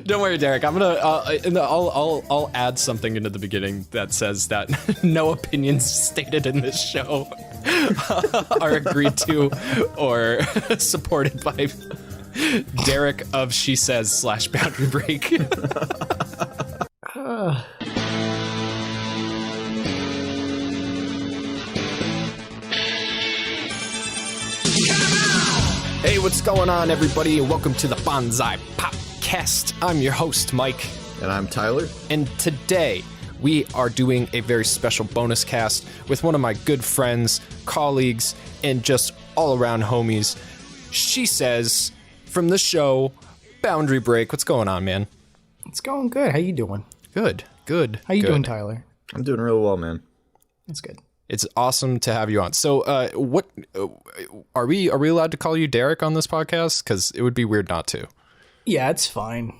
Don't worry, Derek. I'm gonna. I'll add something into the beginning that says that no opinions stated in this show are agreed to or supported by Derek of Shesez / Boundary Break. Hey, what's going on, everybody? Welcome to the Bonsaipopteam. I'm your host, Mike. And I'm Tyler. And today, we are doing a very special bonus cast with one of my good friends, colleagues, and just all-around homies. Shesez from the show Boundary Break. What's going on, man? It's going good. How you doing? Good. How you doing, Tyler? I'm doing real well, man. That's good. It's awesome to have you on. So, what are we allowed to call you Derek on this podcast? Because it would be weird not to. Yeah, it's fine.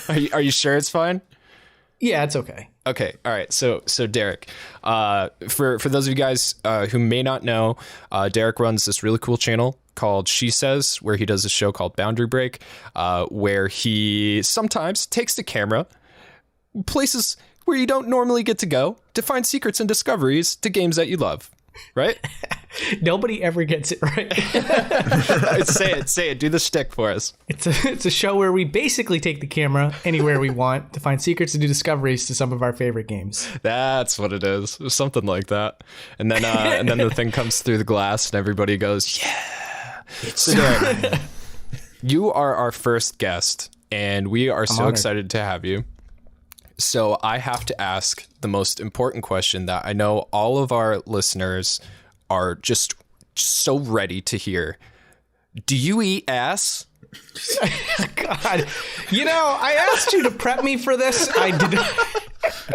Are you sure it's fine? Yeah, it's okay. Okay, all right. So Derek, for those of you guys who may not know, Derek runs this really cool channel called Shesez, where he does a show called Boundary Break, where he sometimes takes the camera places where you don't normally get to go to find secrets and discoveries to games that you love, right? Nobody ever gets it right. Say it. Do the shtick for us. It's a show where we basically take the camera anywhere we want to find secrets and do discoveries to some of our favorite games. That's what it is. Something like that. And then the thing comes through the glass and everybody goes, yeah. So Derek, you are our first guest, and we are so excited to have you. So I have to ask the most important question that I know all of our listeners are just so ready to hear. Do you eat ass? God, I asked you to prep me for this. I did.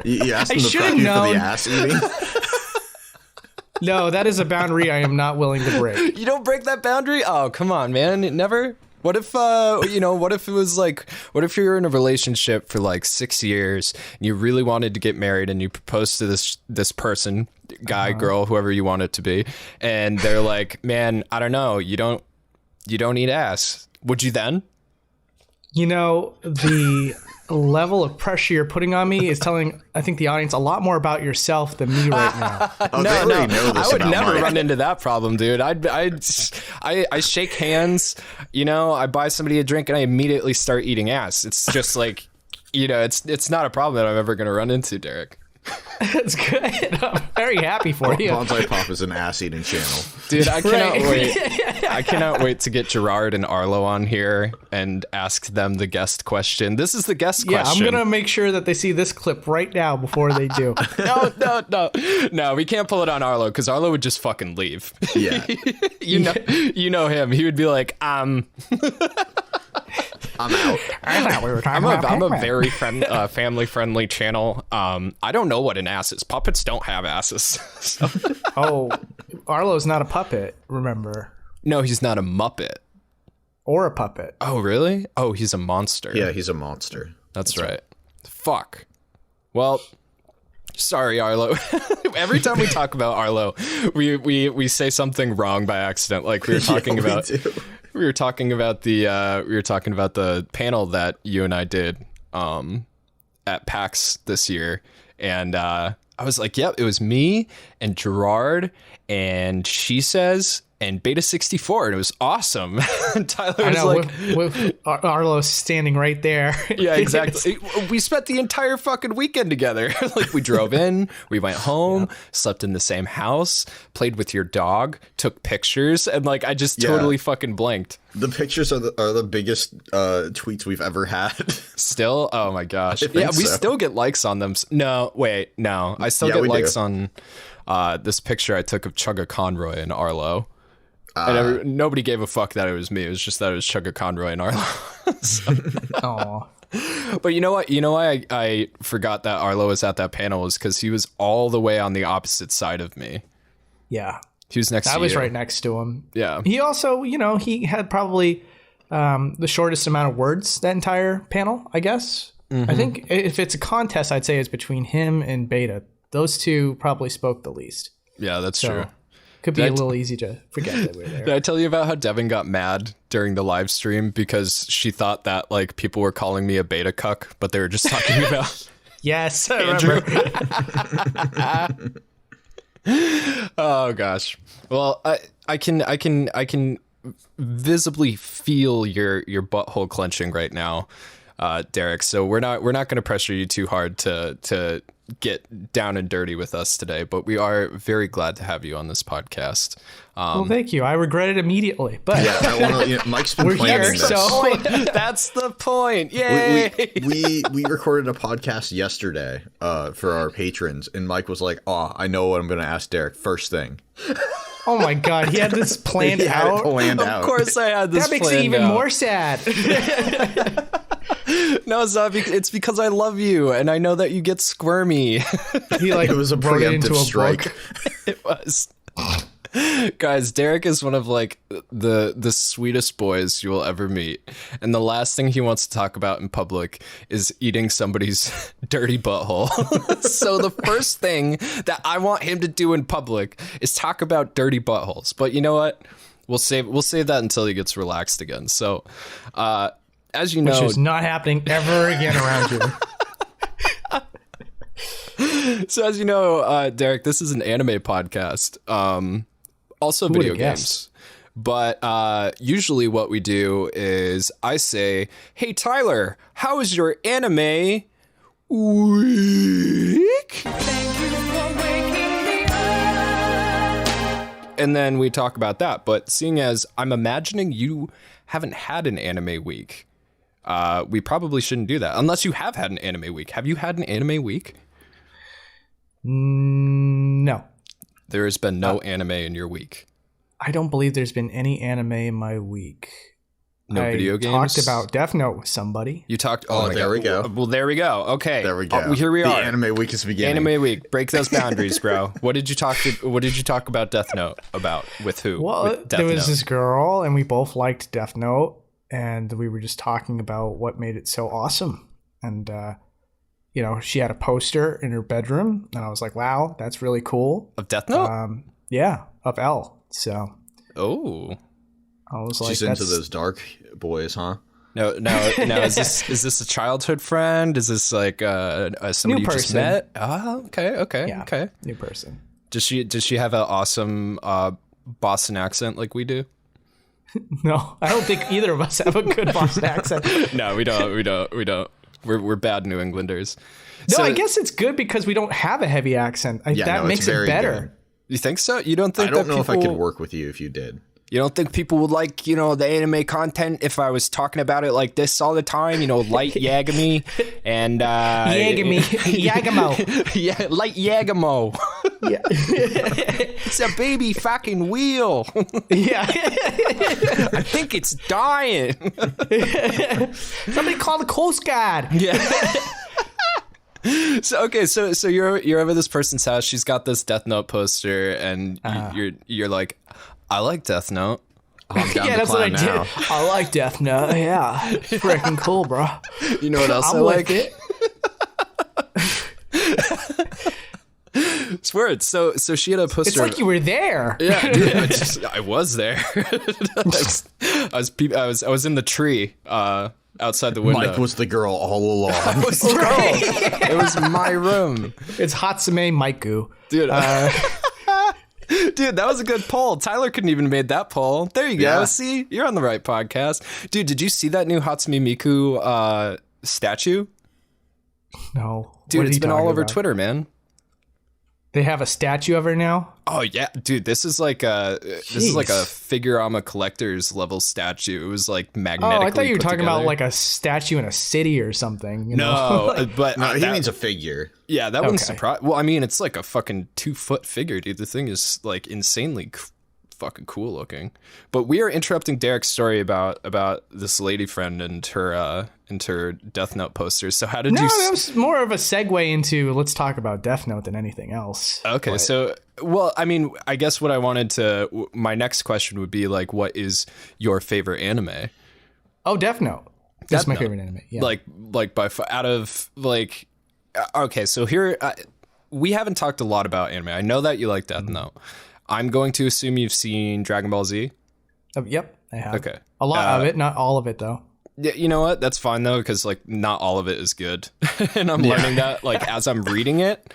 You asked him to prep you for the ass eating? No, that is a boundary I am not willing to break. You don't break that boundary? Oh, come on, man. Never? What if, what if it was like, what if you're in a relationship for like 6 years and you really wanted to get married and you proposed to this person, guy, girl, whoever you want it to be, and they're like, man, I don't know, you don't eat ass. Would you then? The level of pressure you're putting on me is telling, I think, the audience a lot more about yourself than me right now. No, I would never run into that problem, dude. I shake hands, I buy somebody a drink and I immediately start eating ass. It's just like, it's not a problem that I'm ever going to run into, Derek. That's good. I'm very happy for you. Bonsai Pop is an ass-eating channel. Dude, I cannot wait. I cannot wait to get Gerard and Arlo on here and ask them the guest question. This is the guest question. Yeah, I'm going to make sure that they see this clip right now before they do. No, we can't pull it on Arlo because Arlo would just fucking leave. Yeah. you know him. He would be like, I'm out. I thought we were talking about I'm a very family-friendly channel. I don't know what an ass is. Puppets don't have asses. So. Oh, Arlo's not a puppet, remember? No, he's not a Muppet. Or a puppet. Oh, really? Oh, he's a monster. Yeah, he's a monster. That's right. Fuck. Well, sorry, Arlo. Every time we talk about Arlo, we say something wrong by accident. Like we were talking about... We were talking about the panel that you and I did at PAX this year, and I was like, "Yep, it was me and Gerard and Shesez and Beta 64, and it was awesome." And Tyler was like, with Arlo standing right there. Yeah, exactly. We spent the entire fucking weekend together. Like we drove in, we went home, slept in the same house, played with your dog, took pictures, and like I just totally fucking blanked. The pictures are the biggest tweets we've ever had. Still? Oh my gosh. Yeah, we still get likes on them. No, wait, no. I still get likes on this picture I took of Chugga Conroy and Arlo. And nobody gave a fuck that it was me. It was just that it was Chugga Conroy and Arlo. Aw. But you know what? You know why I forgot that Arlo was at that panel was because he was all the way on the opposite side of me. Yeah. He was next to you. I was right next to him. Yeah. He also, he had probably the shortest amount of words that entire panel, I guess. Mm-hmm. I think if it's a contest, I'd say it's between him and Beta. Those two probably spoke the least. Yeah, that's true. Could be a little easy to forget that we're there. Did I tell you about how Devin got mad during the live stream because she thought that like people were calling me a beta cuck, but they were just talking about Yes, I Andrew. remember. Oh gosh. Well, I can visibly feel your butthole clenching right now, Derek. So we're not going to pressure you too hard to get down and dirty with us today, but we are very glad to have you on this podcast. Well, thank you. I regret it immediately, but Mike's been we're planning here, this. so That's the point. Yay! We recorded a podcast yesterday for our patrons, and Mike was like, "Oh, I know what I'm going to ask Derek first thing." oh my god, he had this planned He had it out. planned Of out. course, I had this. That makes it planned even out. more sad. No, it's not. It's because I love you, and I know that you get squirmy. He like It was a wrote it into preemptive a strike. book. It was. Guys, Derek is one of like the sweetest boys you will ever meet, and the last thing he wants to talk about in public is eating somebody's dirty butthole. So the first thing that I want him to do in public is talk about dirty buttholes. But you know what? We'll save that until he gets relaxed again. So, as you know, Which is not happening ever again around you. So as you know, Derek, this is an anime podcast, also Who video would've games. guessed? But usually what we do is I say, hey, Tyler, how is your anime week? And then we talk about that. But seeing as I'm imagining you haven't had an anime week, we probably shouldn't do that unless you have had an anime week. Have you had an anime week? No, There has been no anime in your week. I don't believe there's been any anime in my week. No I video games? talked about Death Note with somebody. You talked. Oh, my there God. we go. Well, there we go. Okay. There we go. Here we the are. Anime week is beginning. Anime week. Break those boundaries, bro. What did you talk about Death Note about? With who? Well, With Death there was Note. this girl, and we both liked Death Note, and we were just talking about what made it so awesome. And she had a poster in her bedroom, and I was like, "Wow, that's really cool." Of Death Note. Yeah, of L. So Oh. I was like, She's into those dark boys, huh? No. Is this a childhood friend? Is this like somebody New you just person. met? Oh, okay. Yeah, Okay. new person. Does she have an awesome Boston accent like we do? No, I don't think either of us have a good Boston accent. No, we don't. We're bad New Englanders. No, So- I guess it's good because we don't have a heavy accent. That it's makes it very better. good. You think so? You don't think I don't that know if I could people- work with you if you did. You don't think people would like, the anime content if I was talking about it like this all the time? Light Yagami and Yagamo. Yeah, light Yagamo. Yeah. It's a baby fucking wheel. Yeah. I think it's dying. Somebody call the Coast Guard. Yeah. So you're over this person's house. She's got this Death Note poster, and you're like, I like Death Note. I'm down Yeah, to that's what I climb now. did. I like Death Note. Yeah. It's freaking cool, bro. You know what else I I'm like? with it. It's weird. So she had a poster. It's like you were there. Yeah, dude, I was there. I was in the tree outside the window. Mike was the girl all along. It was my room, It's Hatsume Maiku. dude. Dude, that was a good poll. Tyler couldn't even have made that poll. There you go. Yeah. See, you're on the right podcast, dude. Did you see that new Hatsune Miku statue? No. Dude, What are it's you been all talking over about? Twitter, man. They have a statue of her now? Oh yeah, dude, this is like a Figurama collector's level statue. It was like magnetic. Oh, I thought you were talking about like a statue in a city or something. You know? No, but No, he that- means a figure. yeah, that wouldn't Okay. surprise. Well, I mean, it's like a fucking 2-foot figure, dude. The thing is like insanely fucking cool looking. But we are interrupting Derek's story about this lady friend and her Death Note posters. So how did No, you? that was more of a segue into let's talk about Death Note than anything else. Okay, But- so well, I mean, I guess what I wanted to my next question would be like, what is your favorite anime? Oh, Death Note. That's Death my Note. favorite anime. Yeah. Like out of like, okay, so here we haven't talked a lot about anime. I know that you like Death Note. I'm going to assume you've seen Dragon Ball Z. Yep, I have. Okay. A lot of it, not all of it though. Yeah, you know what? That's fine though, because like not all of it is good, and I'm learning that like as I'm reading it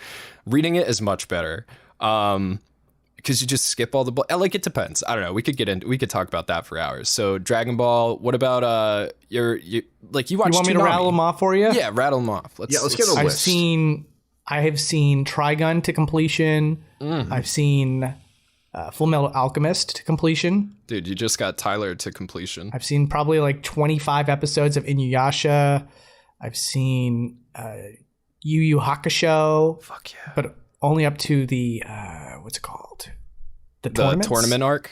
is much better. Because you just skip all the like it depends. I don't know. We could talk about that for hours. So Dragon Ball. What about you watch? You want me to rattle them off for you? Yeah, rattle them off. Let's get a list. I have seen Trigun to completion. I've seen Full Metal Alchemist to completion. Dude, you just got Tyler to completion. I've seen probably like 25 episodes of Inuyasha. I've seen Yu Yu Hakusho. Fuck yeah. But only up to the what's it called? The tournament arc?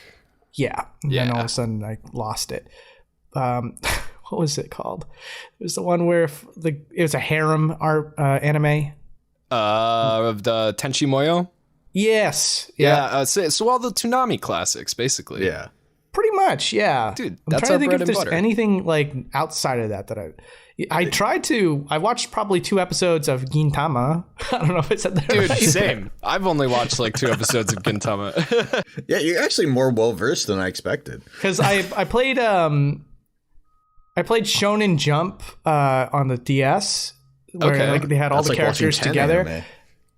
Yeah. And then all of a sudden I lost it. What was it called? It was the one where it was a harem art anime. Of the Tenchi Muyo? Yes. Yeah. So all the Toonami classics, basically. Yeah. Pretty much, yeah. Dude, I'm that's trying to think our bread if and there's butter. anything like outside of that I watched probably 2 episodes of Gintama. I don't know if I said that Dude, right. same. I've only watched like 2 episodes of Gintama. Yeah, you're actually more well versed than I expected. Because I played Shonen Jump on the DS, where Okay. like they had all That's the like watching characters 10 together. anime.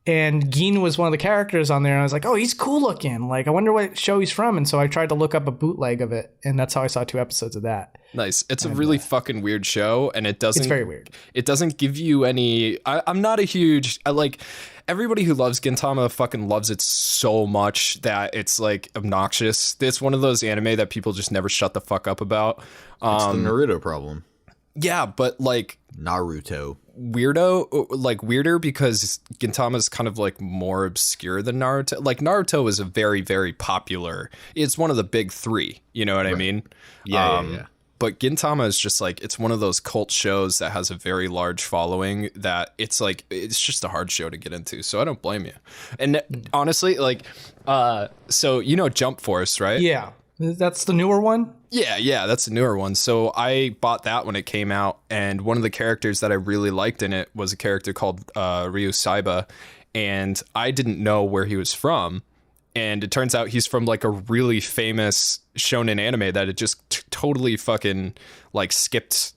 And Gin was one of the characters on there, and I was like, "Oh, he's cool looking. Like, I wonder what show he's from." And so I tried to look up a bootleg of it, and that's how I saw 2 episodes of that. Nice. It's a really fucking weird show, and it doesn't. It's very weird. It doesn't give you any. I'm not a huge. Everybody who loves Gintama fucking loves it so much that it's like obnoxious. It's one of those anime that people just never shut the fuck up about. It's the Naruto problem. Yeah, but like Naruto. weirder because Gintama is kind of like more obscure than Naruto. Like Naruto is a very, very popular. It's one of the big 3. You know what I mean? Yeah. But Gintama is just like, it's one of those cult shows that has a very large following that it's like, it's just a hard show to get into. So I don't blame you. And honestly, like, so you know Jump Force, right? Yeah, that's the newer one. Yeah, that's a newer one. So I bought that when it came out, and one of the characters that I really liked in it was a character called Ryu Saiba, and I didn't know where he was from. And it turns out he's from like a really famous shonen anime that it just totally fucking like skipped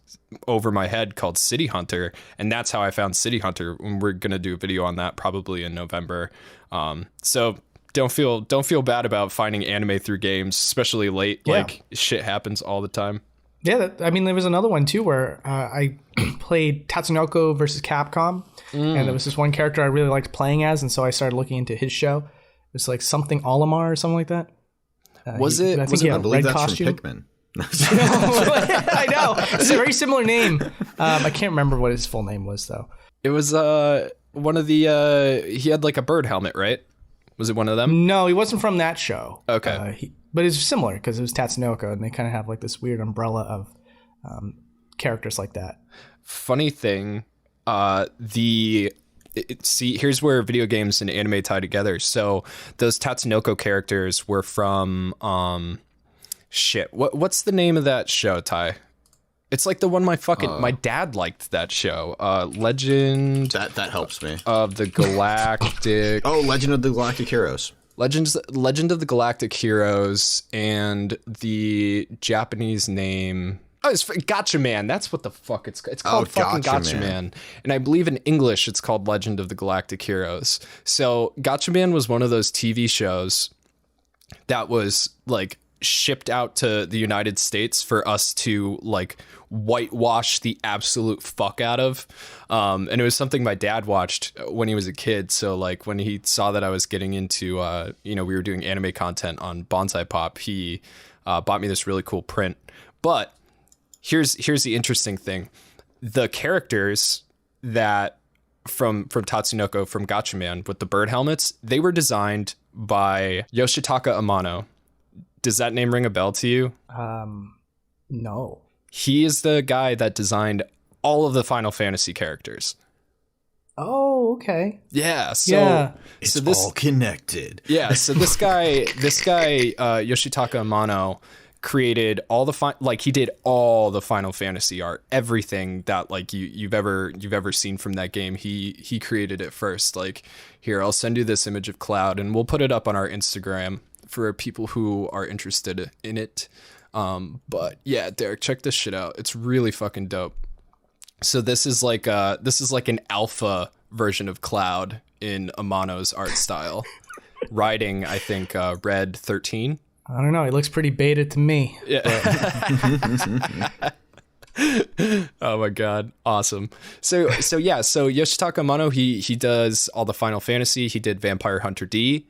over my head called City Hunter. And that's how I found City Hunter. And we're going to do a video on that probably in November. So don't feel bad about finding anime through games, especially late. Yeah. Like shit happens all the time. Yeah, I mean, there was another one too where I played Tatsunoko versus Capcom, and there was this one character I really liked playing as, and so I started looking into his show. It was like something Olimar or something like that. I I believe believe that's costume. from Pikmin. I know. It's a very similar name. I can't remember what his full name was though. It was one of the he had like a bird helmet, right? Was it one of them? No, he wasn't from that show. Okay. But it's similar because it was Tatsunoko, and they kind of have like this weird umbrella of characters like that. Funny thing, see, here's where video games and anime tie together. So those Tatsunoko characters were from what's the name of that show, Ty? It's like the one my dad liked that show. Legend That helps me. of the Galactic. Oh, Legend of the Galactic Heroes. Legend of the Galactic Heroes, and the Japanese name. Oh, it's Gotcha Man. That's what the fuck it's called. Fucking Gotcha Gotcha Man. Man. And I believe in English it's called Legend of the Galactic Heroes. So Gotcha Man was one of those TV shows that was like shipped out to the United States for us to like whitewash the absolute fuck out of. And it was something my dad watched when he was a kid. So like when he saw that I was getting into, we were doing anime content on Bonsai Pop, he bought me this really cool print. But here's the interesting thing. The characters that from Tatsunoko, from Gotcha Man with the bird helmets, they were designed by Yoshitaka Amano. Does that name ring a bell to you? No. He is the guy that designed all of the Final Fantasy characters. Oh, okay. Yeah. So, Yeah. It's so this, all connected. yeah. So this guy, Yoshitaka Amano created all the he did all the Final Fantasy art, everything that like you've ever seen from that game. He created it first. Like, here, I'll send you this image of Cloud, and we'll put it up on our Instagram for people who are interested in it. But yeah, Derek, check this shit out. It's really fucking dope. So this is like an alpha version of Cloud in Amano's art style, riding, I think, Red 13. I don't know. He looks pretty beta to me. Yeah. Oh my god, awesome. So Yoshitaka Amano, he does all the Final Fantasy. He did Vampire Hunter D,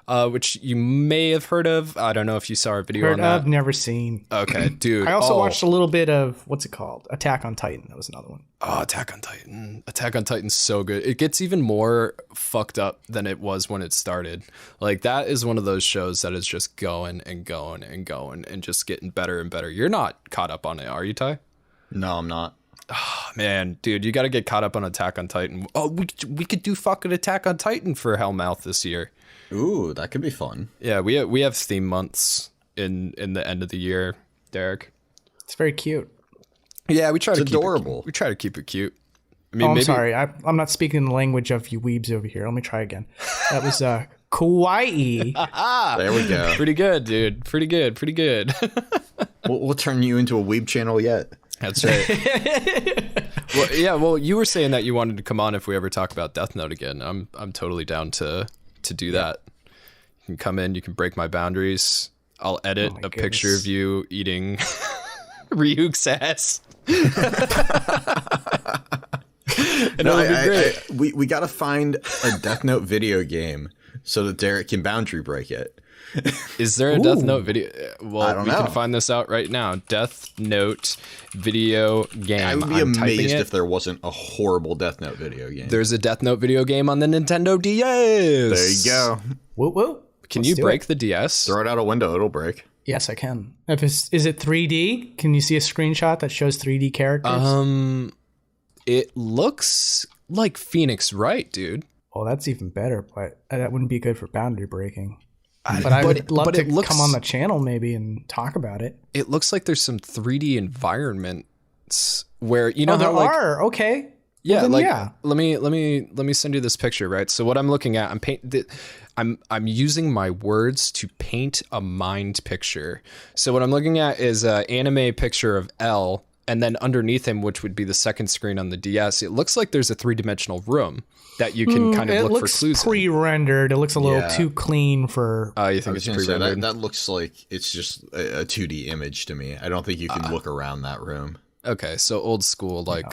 which you may have heard of. I don't know if you saw our video on that. Never seen. Okay, dude. I also watched a little bit of, what's it called? Attack on Titan. That was another one. Oh, Attack on Titan. Attack on Titan's so good. It gets even more fucked up than it was when it started. Like, that is one of those shows that is just going and going and going and just getting better and better. You're not caught up on it, are you, Ty? No, I'm not. Oh, man, dude, you got to get caught up on Attack on Titan. Oh, we could do fucking Attack on Titan for Hellmouth this year. Ooh, that could be fun. Yeah, we have theme months in the end of the year, Derek. It's very cute. Yeah, we try to keep adorable. We try to keep it cute. I mean, I'm sorry. I'm not speaking the language of you weebs over here. Let me try again. That was kawaii. There we go. Pretty good, dude. Pretty good. We'll turn you into a weeb channel yet. That's right. Well, you were saying that you wanted to come on if we ever talk about Death Note again. I'm totally down to do that. You can come in, you can break my boundaries. I'll edit a picture of you eating Ryuk's ass. We got to find a Death Note video game so that Derek can boundary break it. Is there a Death Note video? Well, I don't know. We can find this out right now. Death Note video game. I would be amazed if there wasn't a horrible Death Note video game. There's a Death Note video game on the Nintendo DS. There you go. Whoop. Can you break the DS? Throw it out a window, it'll break. Yes, I can. Is it 3D? Can you see a screenshot that shows 3D characters? It looks like Phoenix Wright, dude. Oh, that's even better, but that wouldn't be good for boundary breaking. But I would love to come on the channel maybe and talk about it. It looks like there's some 3D environments where there are. Okay. Yeah, well, yeah. Let me send you this picture, right? So what I'm looking at, I'm using my words to paint a mind picture. So what I'm looking at is an anime picture of L, and then underneath him, which would be the second screen on the DS, it looks like there's a 3-dimensional room that you can kind of look for clues. It looks pre-rendered. It looks a little too clean for. Oh, you think it's pre-rendered? That looks like it's just a 2D image to me. I don't think you can look around that room. Okay, so old school, like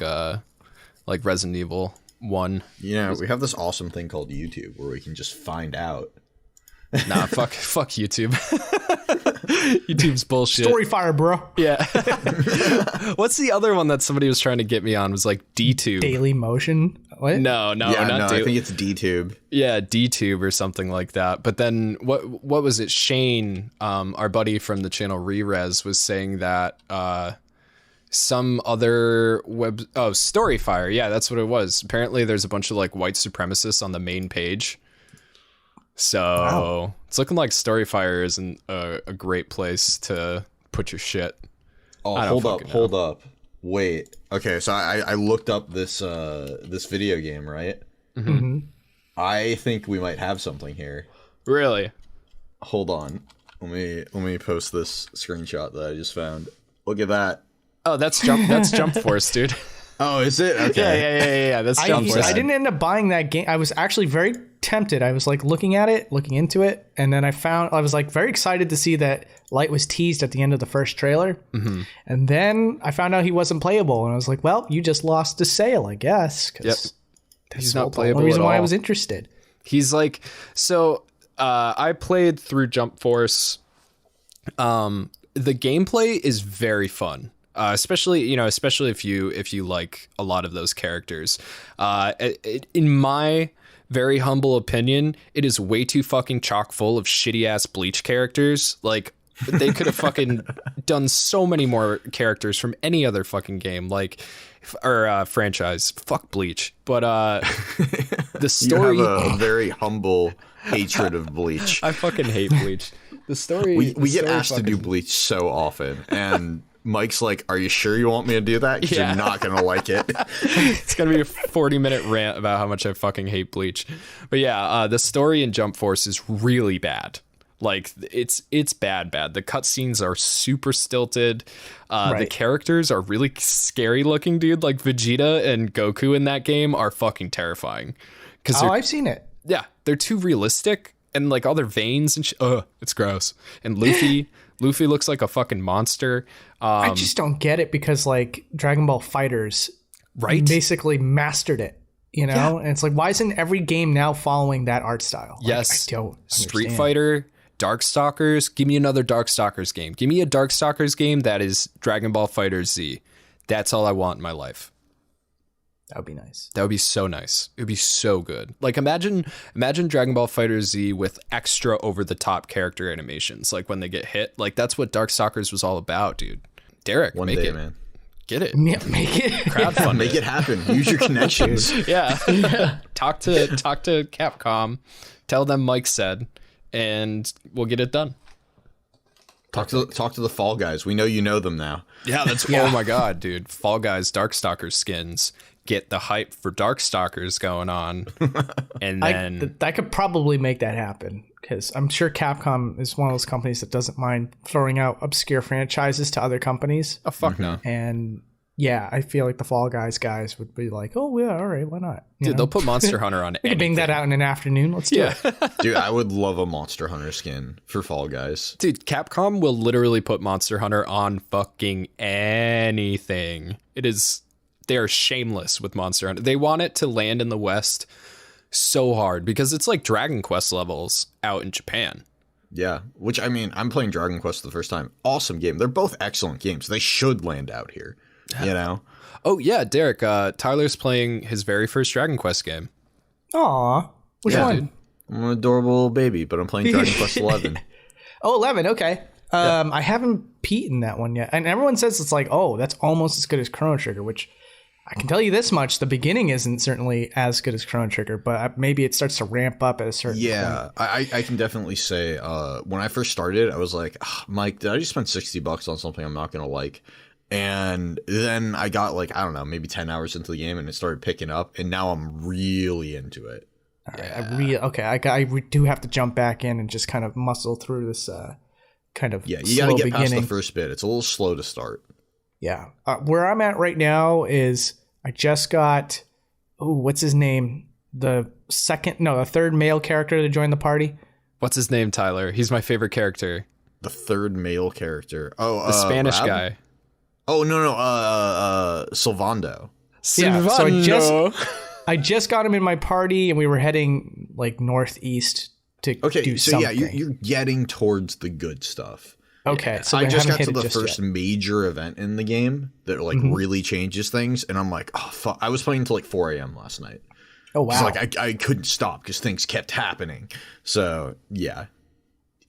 Resident Evil 1. Yeah, we have this awesome thing called YouTube where we can just find out. Nah, fuck YouTube. YouTube's bullshit. Storyfire, bro. Yeah. What's the other one that somebody was trying to get me on? Was like DTube. Daily Motion. What? No, I think it's DTube. Yeah, DTube or something like that. But then what was it? Shane, our buddy from the channel Rerez, was saying that some other Storyfire. Yeah, that's what it was. Apparently there's a bunch of like white supremacists on the main page. So It's looking like Storyfire isn't a great place to put your shit. Oh, hold up. Wait. Okay, so I looked up this video game, right? Mm-hmm. I think we might have something here. Really? Hold on. Let me post this screenshot that I just found. Look at that. Oh, that's Jump Force, dude. Oh, is it? Okay. Yeah. That's Jump Force. I didn't end up buying that game. I was actually very tempted. I was like looking into it, and then I was like very excited to see that Light was teased at the end of the first trailer. Mm-hmm. And then I found out he wasn't playable, and I was like, well, you just lost a sale, I guess. Yep. He's not playable. The only reason at all. why I was interested. He's like, so I played through Jump Force. The gameplay is very fun. Especially if you like a lot of those characters. In my very humble opinion, it is way too fucking chock full of shitty ass Bleach characters. Like, they could have fucking done so many more characters from any other fucking game, or franchise. Fuck Bleach. But the story. You have a very humble hatred of Bleach. I fucking hate Bleach. The story. We get asked to do Bleach so often, and Mike's like, "Are you sure you want me to do that? Because you're not gonna like it." It's gonna be a 40-minute rant about how much I fucking hate Bleach. But yeah, the story in Jump Force is really bad. Like it's bad. The cutscenes are super stilted. The characters are really scary looking, dude. Like Vegeta and Goku in that game are fucking terrifying. I've seen it. Yeah, they're too realistic, and like all their veins and it's gross. And Luffy looks like a fucking monster. I just don't get it because like Dragon Ball Fighters basically mastered it. You know, Yeah. and it's like, why isn't every game now following that art style? Like, Yes, I don't Street understand. Fighter, Darkstalkers. Give me another Darkstalkers game. Give me a Darkstalkers game that is Dragon Ball Fighter Z. That's all I want in my life. That would be nice. That would be so nice. It would be so good. Like imagine Dragon Ball Fighter Z with extra over the top character animations. Like when they get hit. Like that's what Darkstalkers was all about, dude. Derek, One make day, it. man. Get it. Yeah, make it. Crowdfund Make it happen. Use your connections. Yeah. Talk to Capcom. Tell them Mike said, and we'll get it done. Talk to the Fall Guys. We know you know them now. Yeah, that's oh my god, dude. Fall Guys Darkstalkers skins. Get the hype for Darkstalkers going on. And then I could probably make that happen because I'm sure Capcom is one of those companies that doesn't mind throwing out obscure franchises to other companies. oh fuck no. And yeah, I feel like the Fall Guys would be like, oh yeah, all right, why not? You Dude, know? they'll put Monster Hunter on We can bang that out in an afternoon. Let's do it. Dude, I would love a Monster Hunter skin for Fall Guys. Dude, Capcom will literally put Monster Hunter on fucking anything. They are shameless with Monster Hunter. They want it to land in the West so hard because it's like Dragon Quest levels out in Japan. Yeah, which I mean, I'm playing Dragon Quest for the first time. Awesome game. They're both excellent games. They should land out here, you know? Oh, yeah, Derek, Tyler's playing his very first Dragon Quest game. Aw, which one? dude. I'm an adorable little baby, but I'm playing Dragon Quest 11. Oh, 11. Okay. I haven't beaten that one yet, and everyone says it's like, oh, that's almost as good as Chrono Trigger, which I can tell you this much: the beginning isn't certainly as good as Chrono Trigger, but maybe it starts to ramp up at a certain point. I can definitely say when I first started, I was like, Mike, did I just spend $60 on something I'm not gonna like? And then I got like, I don't know, maybe 10 hours into the game, and it started picking up, and now I'm really into it. All right, I do have to jump back in and just kind of muscle through this kind of You slow gotta get past beginning. the first bit. It's a little slow to start. Yeah. Where I'm at right now is I just got, what's his name? The third male character to join the party. What's his name, Tyler? He's my favorite character. The third male character. Oh, The Spanish Rab? guy. Oh, no. Silvando. Yeah, so Silvando. I just got him in my party and we were heading like northeast to do so something. yeah, you're getting towards the good stuff. Okay, so I we just haven't got to hit it the just first yet. major event in the game that like really changes things, and I'm like, oh fuck! I was playing until like 4 a.m. last night. Oh wow! It's like I couldn't stop because things kept happening. So yeah,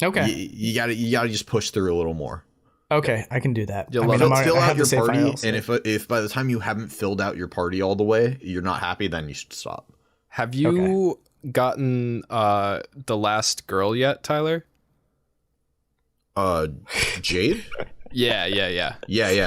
Okay, you gotta just push through a little more. okay, I can do that. You'll I mean, love it. I Fill have out the your save party, files. and if by the time you haven't filled out your party all the way, you're not happy, then you should stop. Have you gotten the last girl yet, Tyler? Jade? Yeah. Yeah.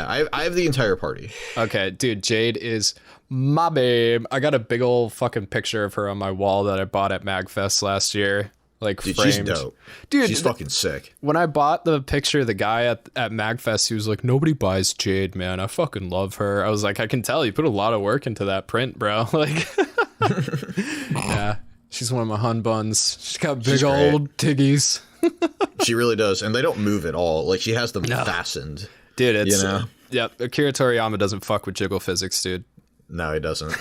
I have the entire party. Okay, dude, Jade is my babe. I got a big old fucking picture of her on my wall that I bought at MagFest last year. Like Dude, framed. she's dope. Dude, She's fucking sick. when I bought the picture, the guy at MagFest, he was like, nobody buys Jade, man. I fucking love her. I was like, I can tell you put a lot of work into that print, bro. Like, yeah, she's one of my hun buns. She's got big old tiggies. She really does, and they don't move at all. Like she has them fastened. Dude, it's, You know? yeah, Akira Toriyama doesn't fuck with jiggle physics, dude. No, he doesn't.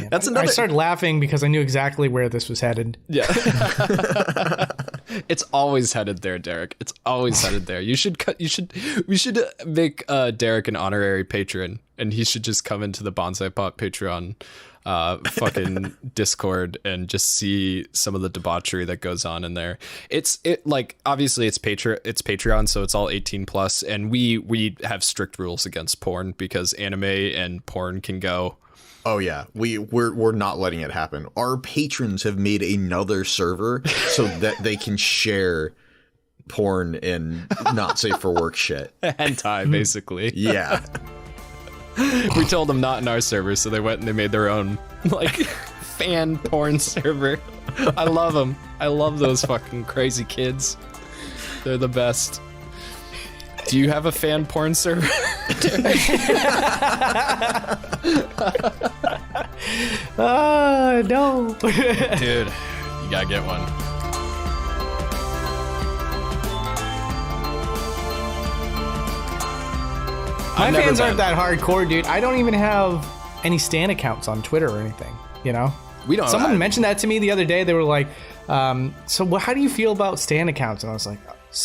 That's I another. started laughing because I knew exactly where this was headed. Yeah. It's always headed there, Derek. It's always headed there. We should make Derek an honorary patron, and he should just come into the Bonsaipop Patreon fucking Discord and just see some of the debauchery that goes on in there. Obviously it's Patreon, so it's all 18 plus, and we have strict rules against porn because anime and porn can go. Oh yeah, we're not letting it happen. Our patrons have made another server so that they can share porn and not safe for work shit. Hentai, basically. Yeah. We told them not in our server, so they went and they made their own like fan porn server. I love them. I love those fucking crazy kids. They're the best. Do you have a fan porn server? No. Dude, you gotta get one. My fans aren't that hardcore, dude. I don't even have any Stan accounts on Twitter or anything, you know? We don't. Someone mentioned that to me the other day. They were like, so how do you feel about Stan accounts? And I was like,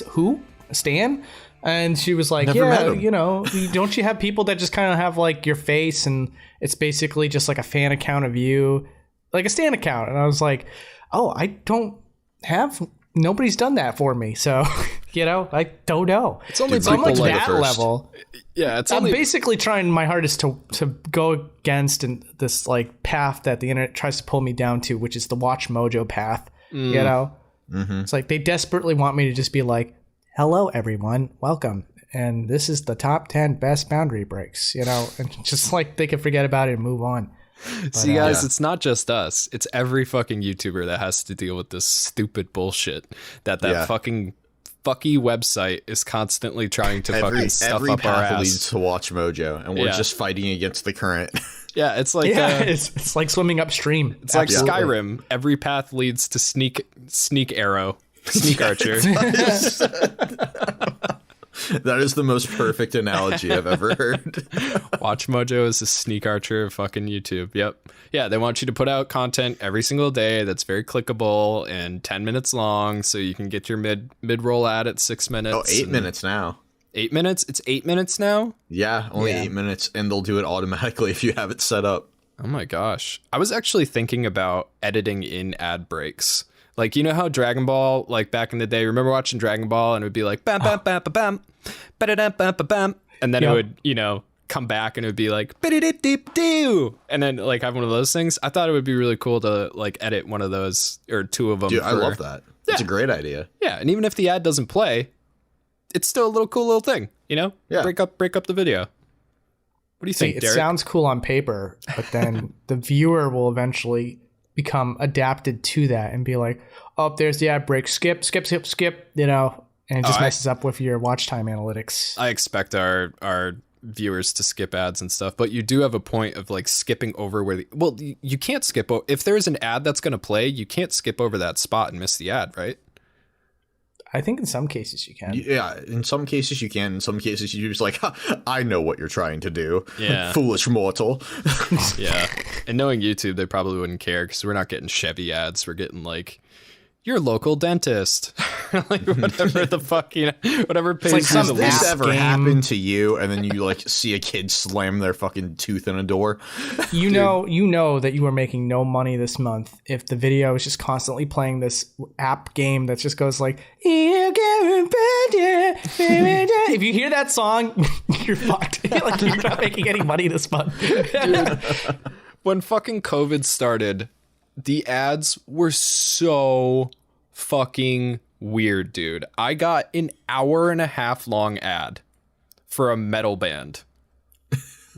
who? Stan? And she was like, Never met yeah, him. you know, don't you have people that just kind of have like your face and it's basically just like a fan account of you, like a Stan account? And I was like, oh, I don't have, nobody's done that for me. So, you know, I don't know. It's only so I'm like people like that level. Yeah, it's I'm only basically trying my hardest to go against this like path that the internet tries to pull me down to, which is the Watch Mojo path. You know, It's like they desperately want me to just be like, hello, everyone, welcome. And this is the top 10 best boundary breaks, you know, and just like they can forget about it and move on. See, guys, it's not just us. It's every fucking YouTuber that has to deal with this stupid bullshit that fucking fucky website is constantly trying to fucking stuff up our ass. Leads to Watch Mojo, and we're just fighting against the current. Yeah, it's like it's like swimming upstream. It's like Skyrim. Every path leads to sneak arrow, sneak archer. That is the most perfect analogy I've ever heard. Watch Mojo is a sneak archer of fucking YouTube. Yep. Yeah, they want you to put out content every single day that's very clickable and 10 minutes long, so you can get your mid-roll ad at 6 minutes. Oh, 8 minutes now. 8 minutes? It's 8 minutes now? Yeah, only 8 minutes, and they'll do it automatically if you have it set up. Oh my gosh. I was actually thinking about editing in ad breaks. Like, you know how Dragon Ball, like back in the day, remember watching Dragon Ball and it would be like, bam, bam, bam, bam, bam, ba-da-da, bam, bam, bam. And then it would, you know, come back and it would be like, ba-da-da-dee-doo. And then like have one of those things. I thought it would be really cool to like edit one of those or two of them. Dude, I love that. It's a great idea. Yeah. And even if the ad doesn't play, it's still a cool little thing, you know? Yeah. Break up the video. What do you think, it Derek? sounds cool on paper, but then the viewer will eventually become adapted to that and be like, oh, there's the ad break, skip, you know, and it just messes up with your watch time analytics. I expect our viewers to skip ads and stuff, but you do have a point of like skipping over where you can't skip if there's an ad that's going to play, you can't skip over that spot and miss the ad, right? I think in some cases you can. Yeah, in some cases you can. In some cases you're just like, I know what you're trying to do. Yeah. Foolish mortal. Yeah. And knowing YouTube, they probably wouldn't care because we're not getting Chevy ads. We're getting like, your local dentist. Like whatever the fuck, you know, whatever pays like you some the This least. ever happened to you, and then you like see a kid slam their fucking tooth in a door? You know that you are making no money this month if the video is just constantly playing this app game that just goes like, if you hear that song, you're fucked. Like you're not making any money this month. Dude, when fucking COVID started, the ads were so fucking weird, dude. I got an 1.5 hour long ad for a metal band.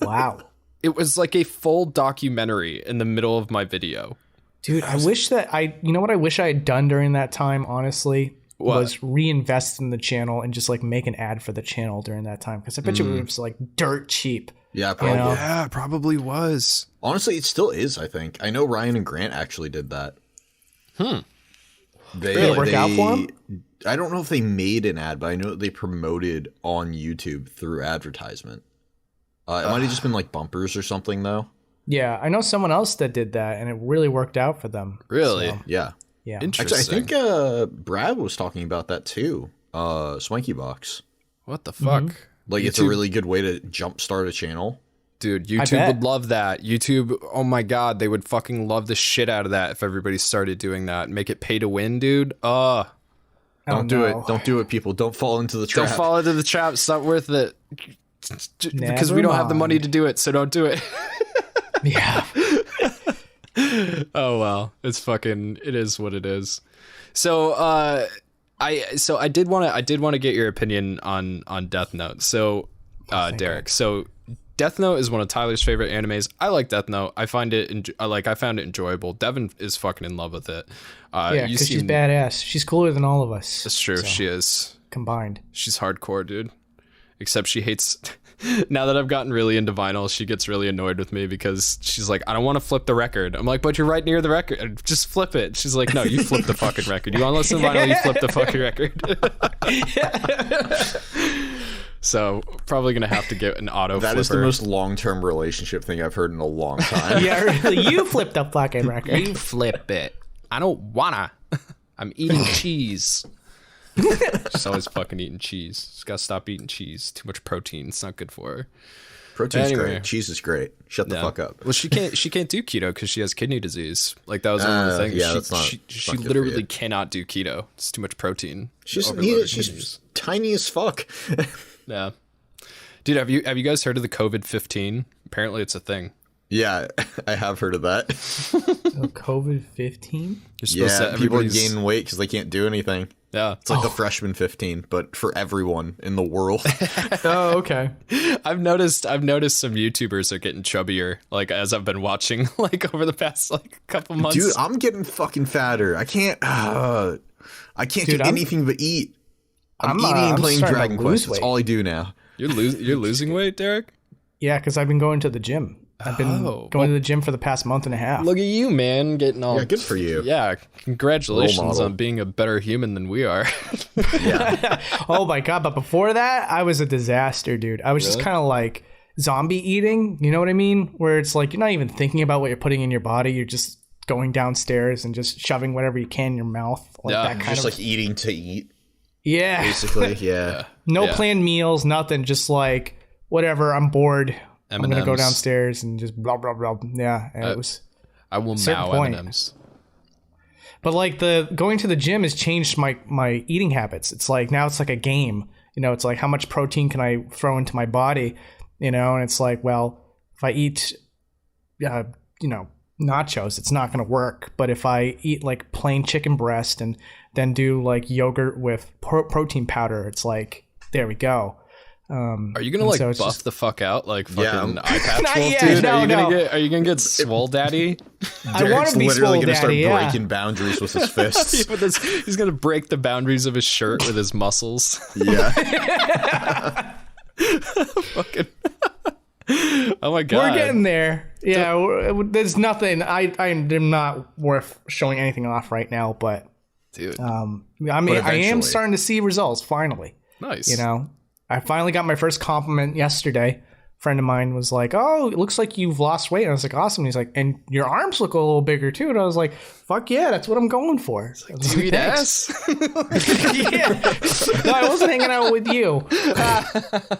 Wow. It was like a full documentary in the middle of my video. Dude, I wish that you know what I wish I had done during that time, honestly? What? Was reinvest in the channel and just like make an ad for the channel during that time. Because I bet you it was like dirt cheap. Yeah, probably. You know? Yeah, probably was. Honestly, it still is, I think. I know Ryan and Grant actually did that. Did it work out for them? I don't know if they made an ad, but I know that they promoted on YouTube through advertisement. It might have just been like bumpers or something, though. Yeah, I know someone else that did that, and it really worked out for them. Really? So, Yeah. yeah. Interesting. Actually, I think Brad was talking about that too. Swanky Box. What the fuck? Like, it's a really good way to jumpstart a channel. Dude, YouTube would love that. YouTube, oh my god, they would fucking love the shit out of that if everybody started doing that. Make it pay to win, dude. Don't do it. Don't do it, people. Don't fall into the trap. Don't fall into the trap. It's not worth it. Because we don't have the money to do it, so don't do it. Yeah. Oh well, it is what it is. So I did want to get your opinion on Death Note. So Derek, so Death Note is one of Tyler's favorite animes. I like Death Note. I found it enjoyable. Devin is fucking in love with it. Yeah, because she's badass. She's cooler than all of us. That's true. So, she is. Combined. She's hardcore, dude. Except she hates... Now that I've gotten really into vinyl, she gets really annoyed with me because she's like, I don't want to flip the record. I'm like, but you're right near the record. Just flip it. She's like, no, you flip the fucking record. You want to listen to vinyl, you flip the fucking record. So probably going to have to get an auto flipper. That is the most long-term relationship thing I've heard in a long time. Yeah, really. You flip the fucking record. You flip it. I don't wanna. I'm eating cheese. She's always fucking eating cheese. She's got to stop eating cheese. Too much protein. It's not good for her. Protein's great. Cheese is great. Shut the fuck up. Well, she can't do keto because she has kidney disease. Like that was one of the things. Yeah, she literally cannot do keto. It's too much protein. She's tiny as fuck. Yeah, dude. Have you guys heard of the COVID-15? Apparently, it's a thing. Yeah, I have heard of that. COVID-15? Yeah, people are gaining weight because they can't do anything. Yeah, it's like the freshman 15, but for everyone in the world. Oh, okay. I've noticed some YouTubers are getting chubbier, like as I've been watching, like over the past like couple months. Dude, I'm getting fucking fatter. I can't do anything but eat. I'm eating and playing Dragon Quest. That's all I do now. You're losing weight, Derek? Yeah, because I've been going to the gym. I've been going to the gym for the past month and a half. Look at you, man, getting all... Yeah, good for you. Yeah, congratulations on being a better human than we are. Yeah. Oh my God, but before that, I was a disaster, dude. I was just kind of like zombie eating, you know what I mean? Where it's like, you're not even thinking about what you're putting in your body. You're just going downstairs and just shoving whatever you can in your mouth. Like that kind just like eating to eat. Yeah. Basically, yeah. No planned meals, nothing. Just like, whatever, I'm bored. I'm going to go downstairs and just blah, blah, blah. Yeah. And it was... I will mow M&Ms. But like going to the gym has changed my eating habits. It's like, now it's like a game. You know, it's like, how much protein can I throw into my body? You know, and it's like, well, if I eat, nachos, it's not going to work. But if I eat like plain chicken breast and then do like yogurt with protein powder, it's like, there we go. Are you gonna buff the fuck out like fucking eye patch wolf, yet, dude? No, are you gonna get swole daddy? I want to be swole daddy. Literally gonna start breaking boundaries with his fists. He's gonna break the boundaries of his shirt with his muscles. Yeah. Fucking. Oh my God. We're getting there. Yeah, there's nothing. I'm not worth showing anything off right now, but dude. I am starting to see results finally. Nice. You know. I finally got my first compliment yesterday. A friend of mine was like, oh, it looks like you've lost weight. And I was like, awesome. And he's like, and your arms look a little bigger too. And I was like, fuck yeah, that's what I'm going for. Like, do you eat ass? Yeah. No, I wasn't hanging out with you.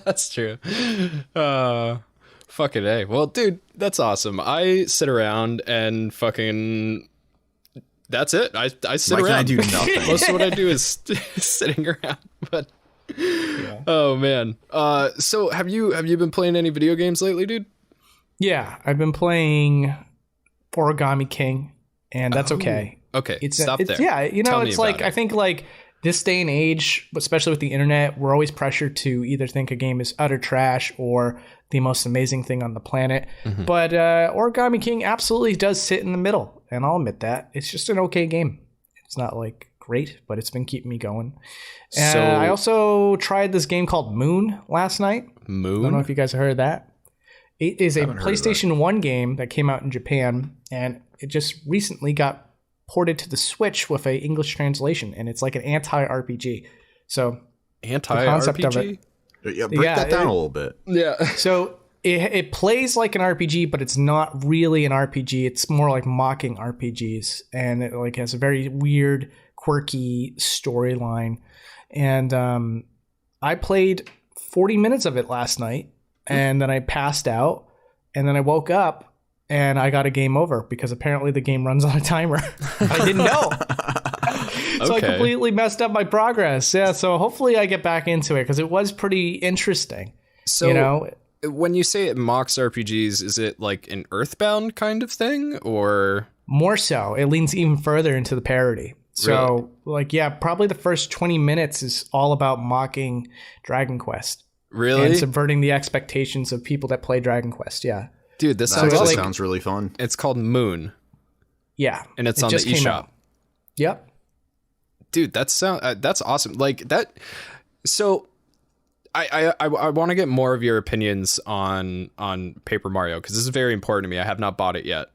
That's true. Fucking A. Well, dude, that's awesome. I sit around and fucking... That's it. I sit around. I do nothing. Most of what I do is sitting around, but... Yeah. Oh man. So have you been playing any video games lately, dude? Yeah, I've been playing Origami King, and that's okay. Okay, stop there. Yeah, it's like I think like this day and age, especially with the internet, we're always pressured to either think a game is utter trash or the most amazing thing on the planet. Mm-hmm. But Origami King absolutely does sit in the middle, and I'll admit that. It's just an okay game. It's not like great, but it's been keeping me going. And I also tried this game called Moon last night. Moon? I don't know if you guys have heard of that. It is a PlayStation 1 game that came out in Japan, and it just recently got ported to the Switch with a English translation, and it's like an anti-RPG. So the concept of it... Yeah, break that down a little bit. Yeah. So it plays like an RPG, but it's not really an RPG. It's more like mocking RPGs, and it like has a very weird, quirky storyline. And I played 40 minutes of it last night, and then I passed out, and then I woke up, and I got a game over because apparently the game runs on a timer. I didn't know. So I completely messed up my progress. Yeah, so hopefully I get back into it because it was pretty interesting. So, when you say it mocks RPGs, is it like an Earthbound kind of thing, or more so? It leans even further into the parody. So, probably the first 20 minutes is all about mocking Dragon Quest. Really? And subverting the expectations of people that play Dragon Quest. Yeah. Dude, this That sounds sounds really fun. It's called Moon. Yeah. And it's on the eShop. Yep. Dude, that's awesome. Like that. So I want to get more of your opinions on Paper Mario, because this is very important to me. I have not bought it yet.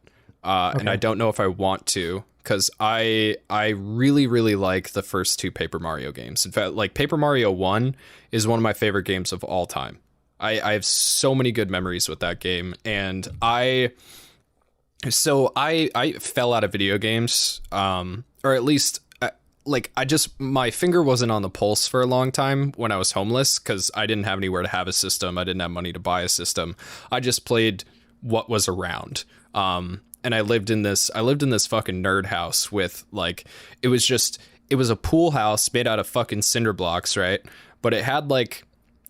And I don't know if I want to, because I really, really like the first 2 Paper Mario games. In fact, like Paper Mario 1 is one of my favorite games of all time. I have so many good memories with that game. And I fell out of video games, or at least like my finger wasn't on the pulse for a long time when I was homeless, because I didn't have anywhere to have a system. I didn't have money to buy a system. I just played what was around. And I lived in this fucking nerd house with like, it was a pool house made out of fucking cinder blocks, right? But it had like,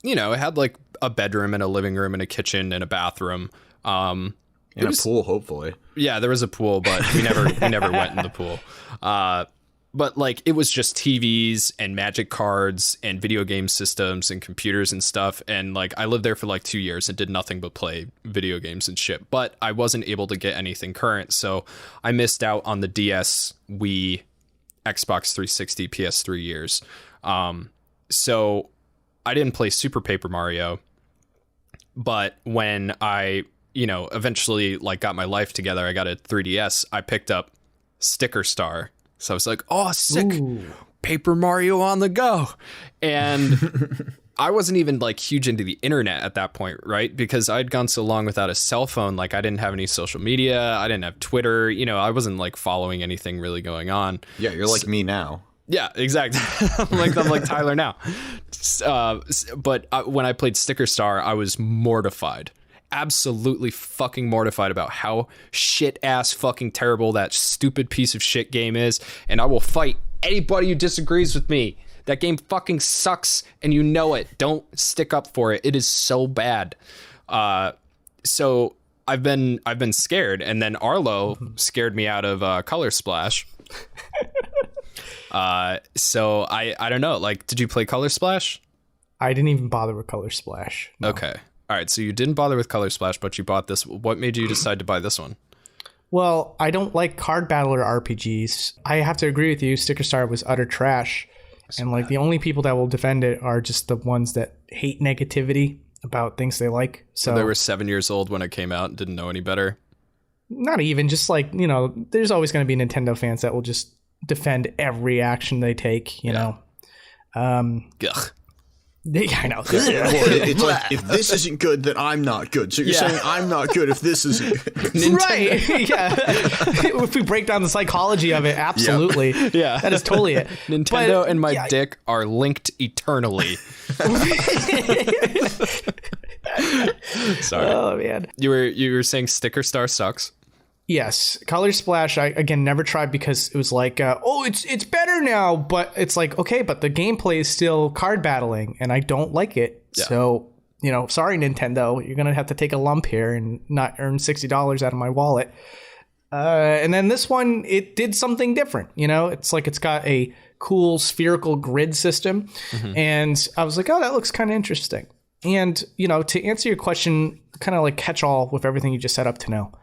it had like a bedroom and a living room and a kitchen and a bathroom. And a pool, hopefully. Yeah, there was a pool, but we never went in the pool. But like, it was just TVs and magic cards and video game systems and computers and stuff. And like, I lived there for like 2 years and did nothing but play video games and shit. But I wasn't able to get anything current. So I missed out on the DS, Wii, Xbox 360, PS3 years. So I didn't play Super Paper Mario. But when I, eventually like got my life together, I got a 3DS, I picked up Sticker Star. So I was like, oh, sick. Ooh. Paper Mario on the go. And I wasn't even like huge into the internet at that point, right? Because I'd gone so long without a cell phone. Like I didn't have any social media. I didn't have Twitter. I wasn't like following anything really going on. Yeah, you're like me now. Yeah, exactly. I'm like Tyler now. But when I played Sticker Star, I was mortified. Absolutely fucking mortified about how shit ass fucking terrible that stupid piece of shit game is, and I will fight anybody who disagrees with me. That game fucking sucks, and you know it. Don't stick up for it. It is so bad. So I've been scared, and then Arlo scared me out of Color Splash. So I don't know. Like, did you play Color Splash? I didn't even bother with Color Splash. No. Okay. All right, so you didn't bother with Color Splash, but you bought this. What made you decide to buy this one? Well, I don't like card battler RPGs. I have to agree with you. Sticker Star was utter trash. And like the only people that will defend it are just the ones that hate negativity about things they like. So they were 7 years old when it came out and didn't know any better. Not even, just like, there's always going to be Nintendo fans that will just defend every action they take, you know. Ugh. Yeah, I know. It's like, if this isn't good, then I'm not good. So you're saying I'm not good if this isn't good. Right. Yeah. If we break down the psychology of it, absolutely. Yep. Yeah. That is totally it. Nintendo and my dick are linked eternally. Sorry. Oh, man. You were saying Sticker Star sucks? Yes. Color Splash, I, again, never tried because it was like, it's better now. But it's like, okay, but the gameplay is still card battling, and I don't like it. Yeah. So, sorry, Nintendo. You're going to have to take a lump here and not earn $60 out of my wallet. And then this one, it did something different. It's like it's got a cool spherical grid system. Mm-hmm. And I was like, oh, that looks kind of interesting. And, to answer your question, kind of like catch all with everything you just set up to know.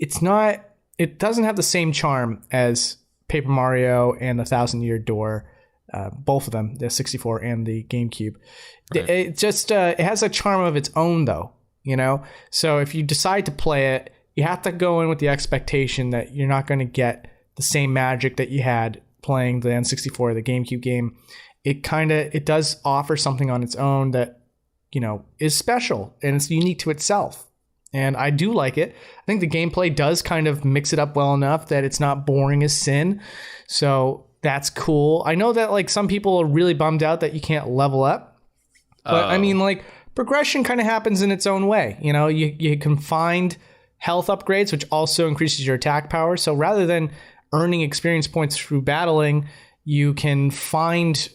It doesn't have the same charm as Paper Mario and the Thousand Year Door, both of them, the 64 and the GameCube. Right. It just, it has a charm of its own though, So if you decide to play it, you have to go in with the expectation that you're not going to get the same magic that you had playing the N64 or the GameCube game. It does offer something on its own that, is special and it's unique to itself. And I do like it. I think the gameplay does kind of mix it up well enough that it's not boring as sin. So that's cool. I know that like some people are really bummed out that you can't level up. But I mean, like, progression kind of happens in its own way. You can find health upgrades, which also increases your attack power. So rather than earning experience points through battling, you can find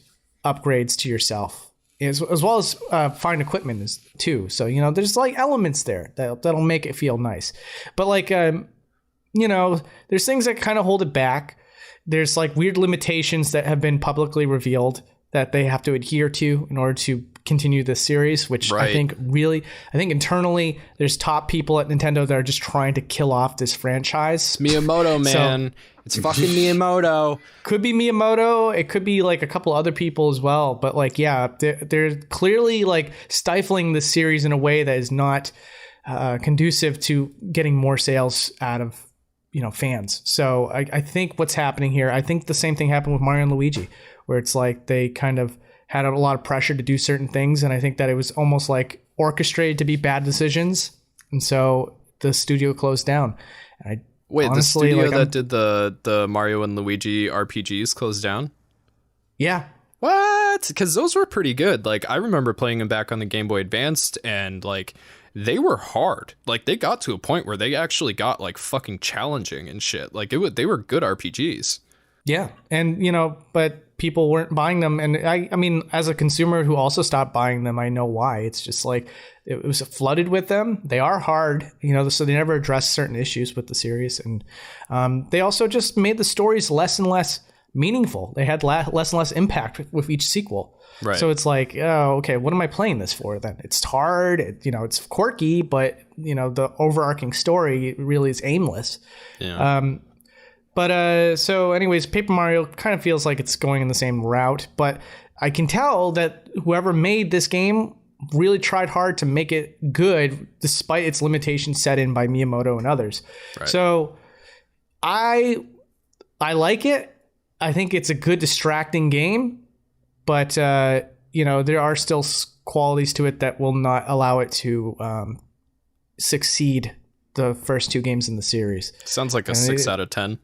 upgrades to yourself. As well as find equipment too. So, there's like elements there that'll make it feel nice. But like, there's things that kind of hold it back. There's like weird limitations that have been publicly revealed that they have to adhere to in order to continue this series, which Right. I think internally there's top people at Nintendo that are just trying to kill off this franchise. Miyamoto, man. It's fucking Miyamoto. Could be Miyamoto. It could be like a couple other people as well. But like, yeah, they're clearly like stifling this series in a way that is not conducive to getting more sales out of, fans. So I think what's happening here, I think the same thing happened with Mario and Luigi, where it's like they kind of had a lot of pressure to do certain things. And I think that it was almost like orchestrated to be bad decisions. And so the studio closed down. And Wait, honestly, the studio that did the Mario and Luigi RPGs closed down? Yeah. What? Because those were pretty good. Like, I remember playing them back on the Game Boy Advanced, and like, they were hard. Like, they got to a point where they actually got like fucking challenging and shit. Like, they were good RPGs. Yeah. And, but people weren't buying them. And I mean, as a consumer who also stopped buying them, I know why. It's just like it was flooded with them. They are hard, so they never addressed certain issues with the series. And they also just made the stories less and less meaningful. They had less and less impact with each sequel. Right. So it's like, oh, okay, what am I playing this for then? It's hard, it's quirky, but, the overarching story really is aimless. Yeah. So anyways, Paper Mario kind of feels like it's going in the same route, but I can tell that whoever made this game really tried hard to make it good despite its limitations set in by Miyamoto and others. Right. So I like it. I think it's a good distracting game, but there are still qualities to it that will not allow it to succeed the first two games in the series. Sounds like a 6 out of 10.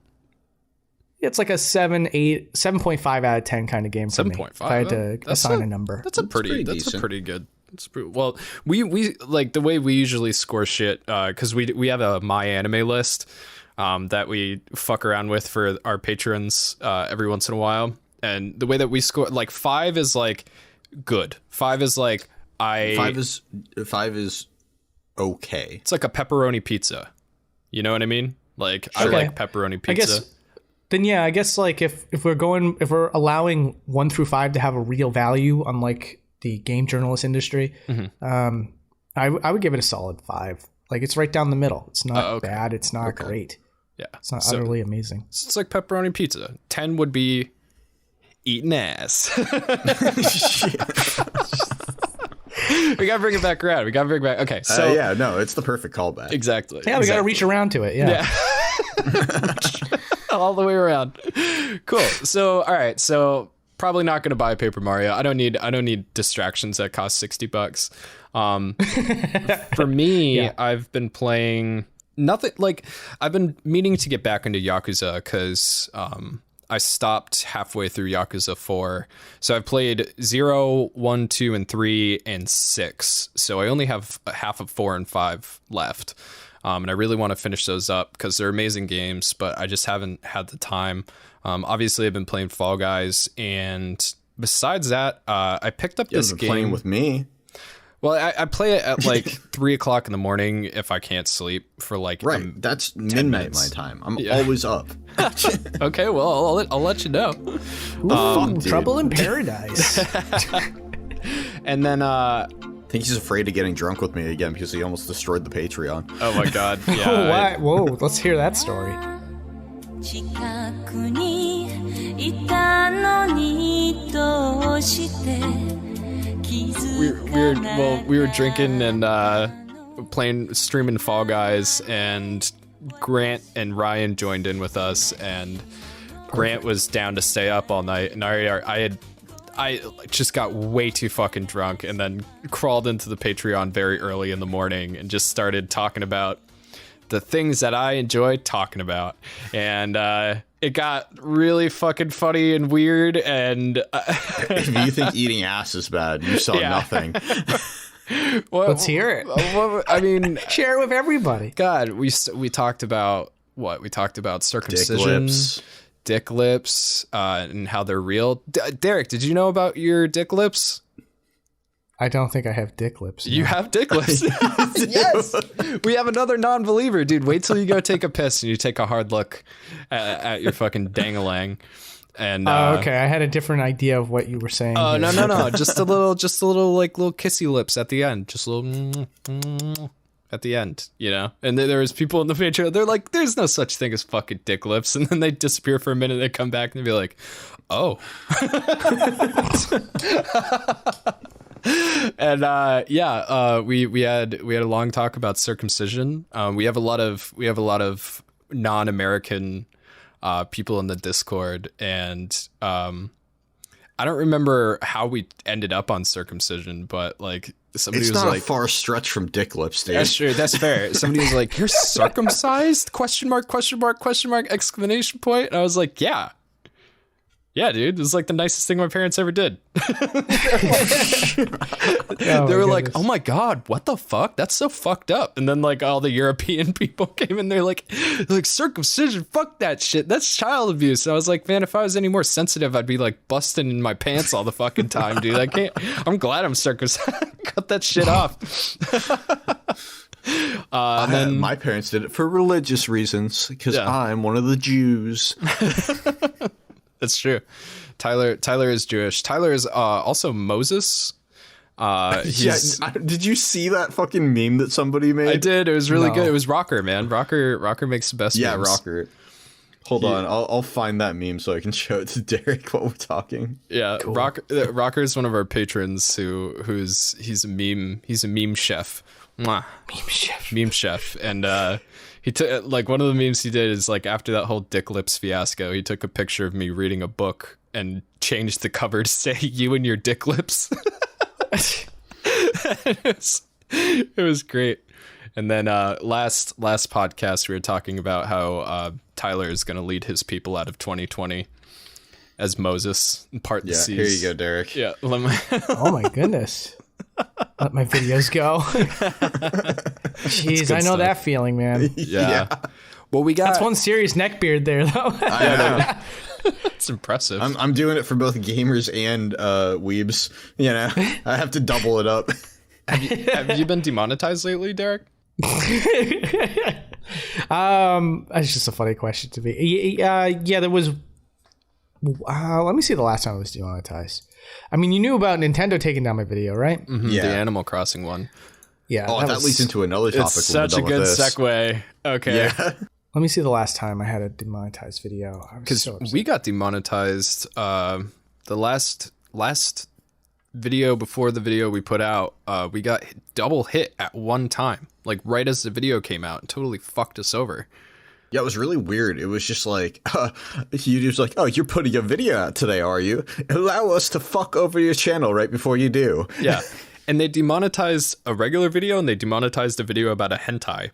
It's like a 7.5 out of 10 kind of game for me. 7.5. If I had to assign a number. That's pretty good. Well, we like the way we usually score shit, because we have a My Anime list that we fuck around with for our patrons every once in a while. And the way that we score, like 5 is like good. 5 is like 5 is okay. It's like a pepperoni pizza. You know what I mean? Like I like pepperoni pizza. I guess like if we're allowing 1 through 5 to have a real value, unlike the game journalist industry, I would give it a solid 5. Like it's right down the middle. It's not bad. It's not great. Yeah, it's not utterly amazing. So it's like pepperoni pizza. 10 would be eating ass. We gotta bring it back around. Okay, so it's the perfect callback. Exactly. Yeah, we gotta reach around to it. Yeah. All the way around. Cool. So, all right. So, probably not going to buy Paper Mario. I don't need distractions that cost $60. For me, I've been playing nothing. Like, I've been meaning to get back into Yakuza because I stopped halfway through Yakuza 4. So I've played 0, 1, 2, and 3, and 6. So I only have half of 4 and 5 left. And I really want to finish those up because they're amazing games, but I just haven't had the time. Obviously, I've been playing Fall Guys, and besides that, I picked up this game. Playing with me. Well, I play it at like 3 o'clock in the morning if I can't sleep for like that's midnight my time. I'm always up. Okay, well, I'll let you know. Trouble in paradise. And then I think he's afraid of getting drunk with me again because he almost destroyed the Patreon. Oh my god. Yeah. Whoa, let's hear that story. We were drinking and streaming Fall Guys, and Grant and Ryan joined in with us, and Grant was down to stay up all night, and I just got way too fucking drunk and then crawled into the Patreon very early in the morning and just started talking about the things that I enjoy talking about. And it got really fucking funny and weird. And if you think eating ass is bad, you saw nothing. Let's hear it. I mean, share it with everybody. God, we talked about what? We talked about circumcision. Dick lips, and how they're real. Derek, did you know about your dick lips? I don't think I have dick lips. You have dick lips? Yes! We have another non-believer. Dude, wait till you go take a piss and you take a hard look at your fucking dang-a-lang. And okay, I had a different idea of what you were saying. Oh, no. Just a little like little kissy lips at the end. Just a little at the end, you know? And there was people in the picture, they're like, there's no such thing as fucking dick lips. And then they disappear for a minute, they come back and they be like, oh. And we had a long talk about circumcision. We have a lot of non-American people in the Discord, and I don't remember how we ended up on circumcision, but like somebody it's was not like, a far stretch from dick lips, dude. that's true, that's fair. Somebody was like, you're circumcised? Question mark, exclamation point. And I was like, yeah, dude, it was like the nicest thing my parents ever did. They were like, oh my God, what the fuck? That's so fucked up. And then like all the European people came in, they're like circumcision, fuck that shit. That's child abuse. And I was like, man, if I was any more sensitive, I'd be like busting in my pants all the fucking time, dude. I'm glad I'm circumcised. Cut that shit off. And then my parents did it for religious reasons because I'm one of the Jews. That's true. Tyler is Jewish. Tyler is also Moses. Did you see that fucking meme that somebody made? I did. It was really good. It was Rocker, man. Rocker makes the best memes. Yeah, Rocker. Hold on, I'll find that meme so I can show it to Derek while we're talking. Yeah, cool. Rocker is one of our patrons he's a meme chef. Mwah. Meme chef. And he took like one of the memes he did is like after that whole Dick Lips fiasco, he took a picture of me reading a book and changed the cover to say "You and your Dick Lips." It was great. And then last podcast we were talking about how Tyler is going to lead his people out of 2020 as Moses and part the seas. Here you go, Derek. Yeah. Oh my goodness. Let my videos go. Jeez, I know that feeling, man. Yeah. Well, that's one serious neckbeard there, though. I know. It's impressive. I'm doing it for both gamers and weebs. You know, I have to double it up. Have you been demonetized lately, Derek? That's just a funny question to me. Yeah, there was. Let me see the last time I was demonetized. I mean, you knew about Nintendo taking down my video, right? Mm-hmm, yeah, the Animal Crossing one. Yeah. Oh, that leads into another topic. It's such a good segue. Okay. Yeah. Let me see the last time I had a demonetized video. Because we got demonetized the last video before the video we put out. We got double hit at one time, like right as the video came out, and totally fucked us over. Yeah, it was really weird. It was just like, YouTube's like, oh, you're putting a video out today, are you? Allow us to fuck over your channel right before you do. Yeah. And they demonetized a regular video and they demonetized a video about a hentai.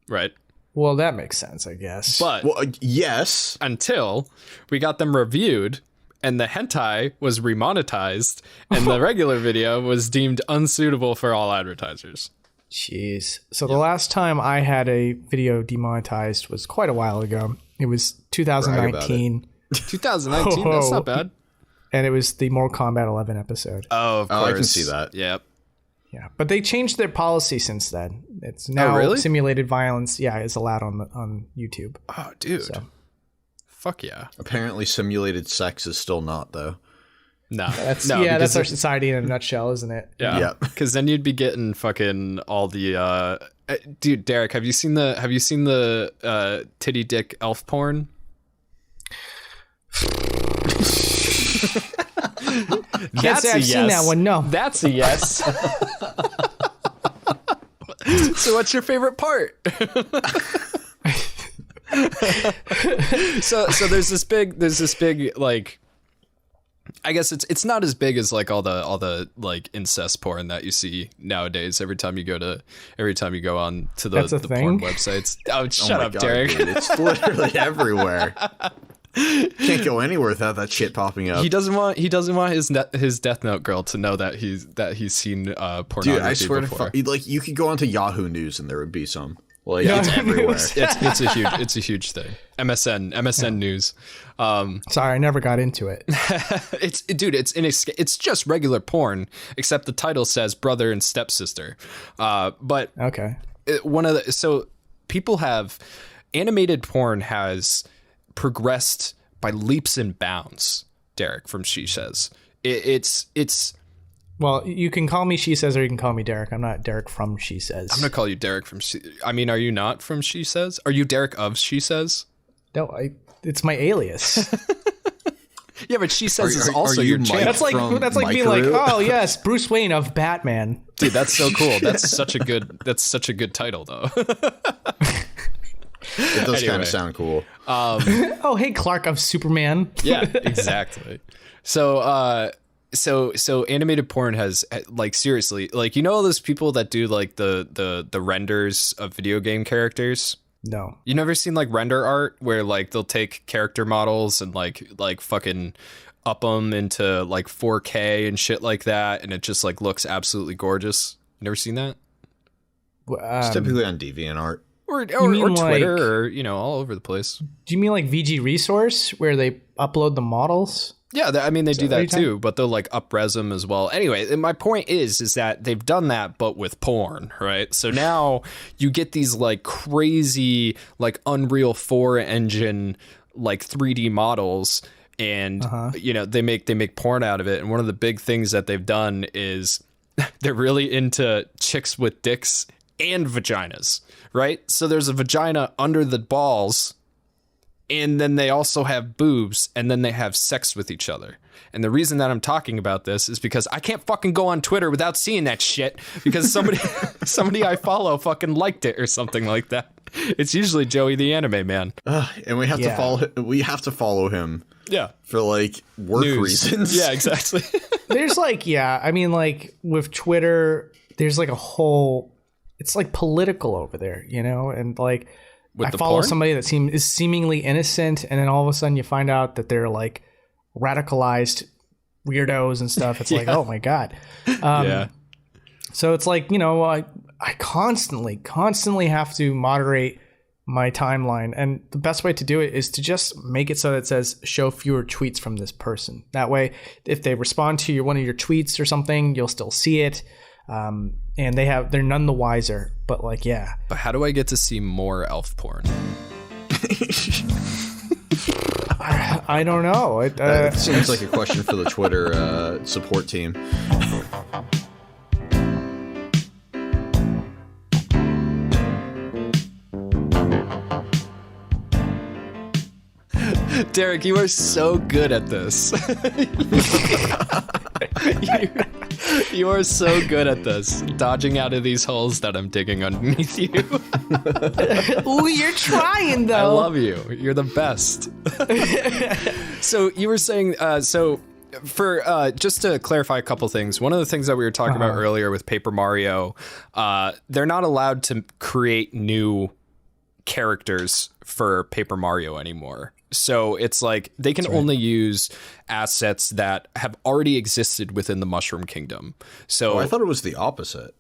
Right? Well, that makes sense, I guess. But yes. Until we got them reviewed and the hentai was remonetized and the regular video was deemed unsuitable for all advertisers. Jeez. So the last time I had a video demonetized was quite a while ago. It was 2019. 2019? That's not bad. And it was the Mortal Kombat 11 episode. Oh, of course. I can see that. Yep. Yeah, but they changed their policy since then. It's now simulated violence. Yeah, is allowed on YouTube. Oh, dude. So. Fuck yeah. Apparently simulated sex is still not, though. No. That's our society in a nutshell, isn't it? Yeah. Because then you'd be getting fucking all the dude, Derek, have you seen the titty dick elf porn? Can't say I've seen that one, no. That's a yes. So what's your favorite part? So there's this big like, I guess it's not as big as like all the like incest porn that you see nowadays every time you go on to the porn websites. Oh, shut up, God, Derek. Dude, it's literally everywhere. Can't go anywhere without that shit popping up. He doesn't want his Death Note girl to know that he's seen pornography. Dude, I swear before. to like you could go onto Yahoo News and there would be some. Like it's everywhere. It's a huge thing. MSN News. Sorry, I never got into it. It's just regular porn, except the title says brother and stepsister. But okay, animated porn has progressed by leaps and bounds, Derek from Shesez. It's Well, you can call me Shesez or you can call me Derek. I'm not Derek from Shesez. I'm gonna call you Derek from I mean, are you not from Shesez? Are you Derek of Shesez? No, it's my alias. Yeah, but Shesez is also your channel. That's like being like, oh yes, Bruce Wayne of Batman. Dude, that's so cool. That's such a good title though. It does kind of sound cool. Oh, hey, Clark of Superman. Yeah, exactly. So animated porn has, like, seriously, like, you know, all those people that do like the renders of video game characters. No, You never seen like render art where like they'll take character models and like fucking up them into like 4K and shit like that, and it just like looks absolutely gorgeous. You never seen that? It's typically on DeviantArt. Or Twitter, like, or, you know, all over the place. do you mean like VG Resource where they upload the models? Yeah, I mean, they do that anytime? too, but they'll like up-res them as well. Anyway, and my point is that they've done that, but with porn, right? So now you get these like crazy, like Unreal 4 engine, like 3D models, and you know, they make porn out of it. And one of the big things that they've done is they're really into chicks with dicks and vaginas, right? So there's a vagina under the balls, and then they also have boobs, and then they have sex with each other. And the reason that I'm talking about this is because I can't fucking go on Twitter without seeing that shit, because somebody I follow fucking liked it or something like that. It's usually Joey the Anime Man. And we have to follow him. Yeah. For like work reasons. Yeah, exactly. There's like, I mean, like with Twitter, there's like a whole, it's like political over there, you know? And like, I follow somebody that is seemingly innocent, and then all of a sudden you find out that they're like radicalized weirdos and stuff. It's like, oh my God. Yeah. So it's like, you know, I constantly have to moderate my timeline. And the best way to do it is to just make it so that it says show fewer tweets from this person. That way, if they respond to one of your tweets or something, you'll still see it. And they're none the wiser, but like, yeah. But how do I get to see more elf porn? I don't know. It seems like a question for the Twitter support team. Derek, you are so good at this. You are so good at this, dodging out of these holes that I'm digging underneath you. Ooh, you're trying, though. I love you. You're the best. So you were saying, for just to clarify a couple things, one of the things that we were talking about earlier with Paper Mario, they're not allowed to create new characters for Paper Mario anymore. So it's like they can only use assets that have already existed within the Mushroom Kingdom. So I thought it was the opposite.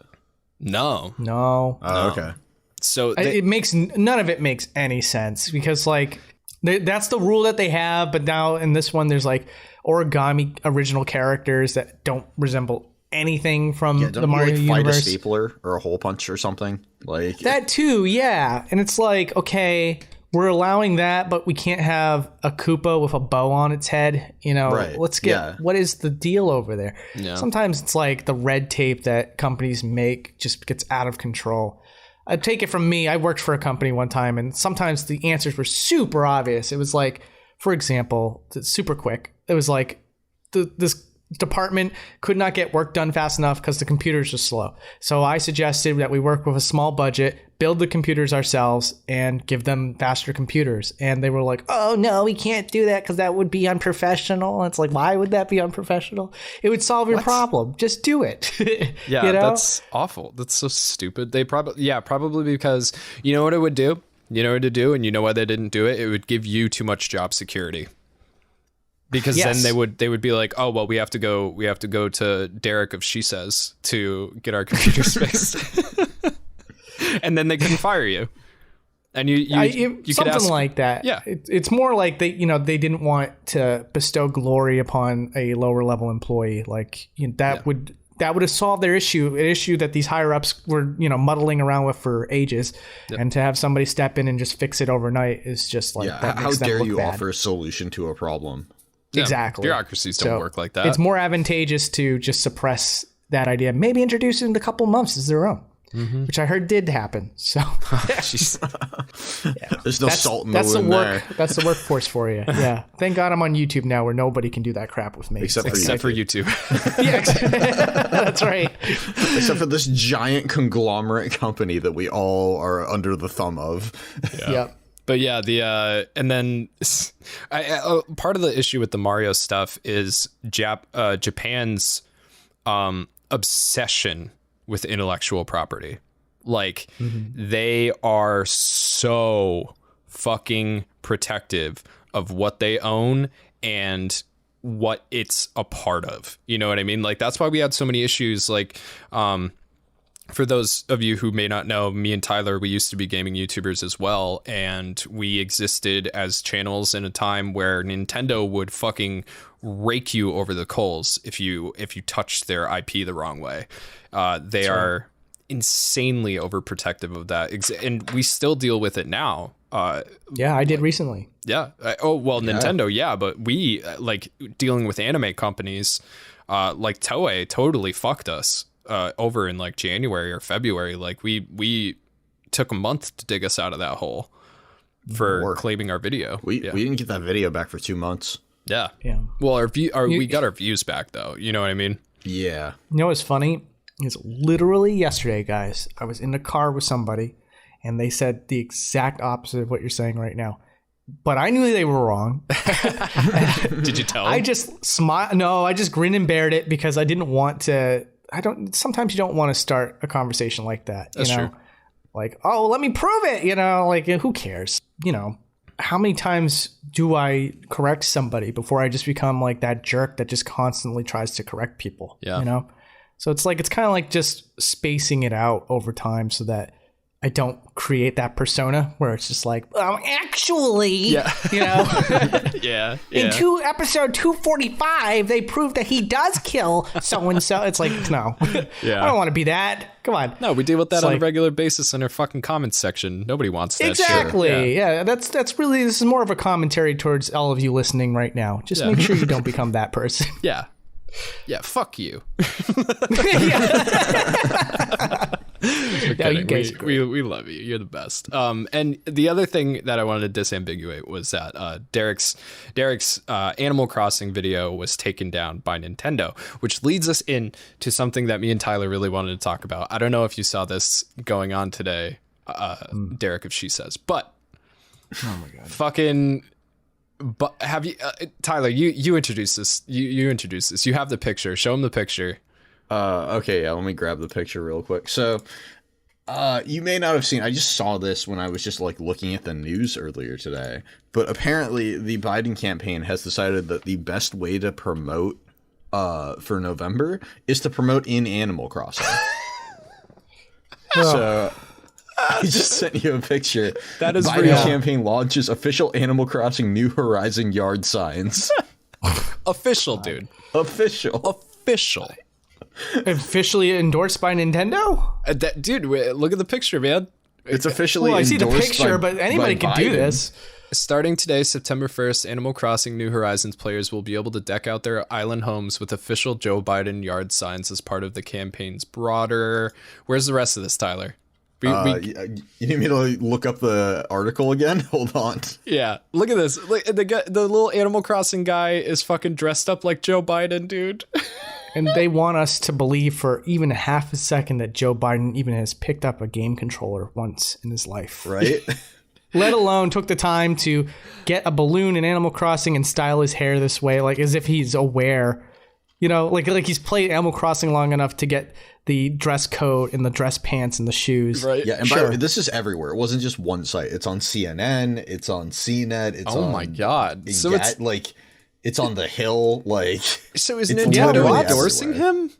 No. Oh, okay. So none of it makes any sense, because like that's the rule that they have. But now in this one, there's like origami original characters that don't resemble anything from the Mario universe. Fight a stapler or a hole punch or something like that too. Yeah, and it's like, okay, we're allowing that, but we can't have a Koopa with a bow on its head. You know, let's get what is the deal over there? Yeah. Sometimes it's like the red tape that companies make just gets out of control. I take it from me. I worked for a company one time, and sometimes the answers were super obvious. It was like, for example, super quick. It was like this department could not get work done fast enough because the computers are slow. So I suggested that we work with a small budget, build the computers ourselves, and give them faster computers. And they were like, oh no, we can't do that because that would be unprofessional. And it's like, why would that be unprofessional? It would solve your problem. Just do it. Yeah, you know? That's awful. That's so stupid. They probably because you know what it would do? You know what to do, and you know why they didn't do it? It would give you too much job security. Because then they would be like, oh well, we have to go to Derek of Shesez to get our computer fixed, and then they can fire you. And you something could ask, like that. Yeah, it's more like they didn't want to bestow glory upon a lower level employee. Like that that would have solved their issue, an issue that these higher ups were, muddling around with for ages. Yep. And to have somebody step in and just fix it overnight is just like, how dare you offer a solution to a problem? Yeah, exactly. Bureaucracies don't work like that. It's more advantageous to just suppress that idea. Maybe introduce it in a couple months as their own, which I heard did happen. So there's no salt in the wound there. That's the workforce for you. Yeah. Thank God I'm on YouTube now where nobody can do that crap with me. Except for YouTube. Yeah, that's right. Except for this giant conglomerate company that we all are under the thumb of. Yeah. Yep. But yeah, and then part of the issue with the Mario stuff is Japan's obsession with intellectual property. Like, they are so fucking protective of what they own and what it's a part of. You know what I mean? Like, that's why we had so many issues. Like, for those of you who may not know, me and Tyler, we used to be gaming YouTubers as well, and we existed as channels in a time where Nintendo would fucking rake you over the coals if you touched their IP the wrong way. They are insanely overprotective of that, and we still deal with it now. Yeah, I did recently. Yeah. Nintendo, yeah, but we like dealing with anime companies like Toei totally fucked us. Over in like January or February, like we took a month to dig us out of that hole for claiming our video. We didn't get that video back for 2 months. Yeah. Well, we got our views back though. You know what I mean? Yeah. You know what's funny? It's literally yesterday, guys. I was in the car with somebody, and they said the exact opposite of what you're saying right now. But I knew they were wrong. Did you tell them? I just smiled. No, I just grinned and bared it because I didn't want to. Sometimes you don't want to start a conversation like that. That's true. Like, oh, let me prove it. Like, who cares? How many times do I correct somebody before I just become like that jerk that just constantly tries to correct people? Yeah. So it's kind of like just spacing it out over time so that I don't create that persona where it's just like, actually, yeah. Yeah. In episode 245, they proved that he does kill so-and-so. It's like, no, yeah. I don't want to be that. Come on. No, we deal with that on a regular basis in our fucking comments section. Nobody wants that. Exactly. Shit. Yeah. That's really, this is more of a commentary towards all of you listening right now. Just make sure you don't become that person. Yeah. Yeah. Fuck you. Yeah, you guys we love you. You're the best. And the other thing that I wanted to disambiguate was that Derek's Animal Crossing video was taken down by Nintendo, which leads us into something that me and Tyler really wanted to talk about. I don't know if you saw this going on today, Derek, if Shesez, but oh my god, fucking. But have you, Tyler? You introduce this. You introduce this. You have the picture. Show him the picture. Okay, yeah, let me grab the picture real quick. So, you may not have seen, I just saw this when I was just like looking at the news earlier today, but apparently the Biden campaign has decided that the best way to promote for November is to promote in Animal Crossing. So, I just sent you a picture. That is Biden real. campaign launches official Animal Crossing New Horizon yard signs. Official, dude. Official. Officially endorsed by Nintendo? Dude, look at the picture, man. It's officially I see the endorsed picture, by, but anybody can do this. Starting today, September 1st, Animal Crossing New Horizons players will be able to deck out their island homes with official Joe Biden yard signs as part of the campaign's broader... Where's the rest of this, Tyler? You need me to look up the article again? Hold on. Yeah, look at this. Look, the little Animal Crossing guy is fucking dressed up like Joe Biden, dude. And they want us to believe for even a half a second that Joe Biden even has picked up a game controller once in his life. Right? Let alone took the time to get a balloon in Animal Crossing and style his hair this way, like as if he's aware. Like he's played Animal Crossing long enough to get the dress coat and the dress pants and the shoes. Right. Yeah, and by the way, this is everywhere. It wasn't just one site. It's on CNN. It's on CNET. It's on... Oh my God. So it's like... It's on the Hill, like... So is Nintendo endorsing him?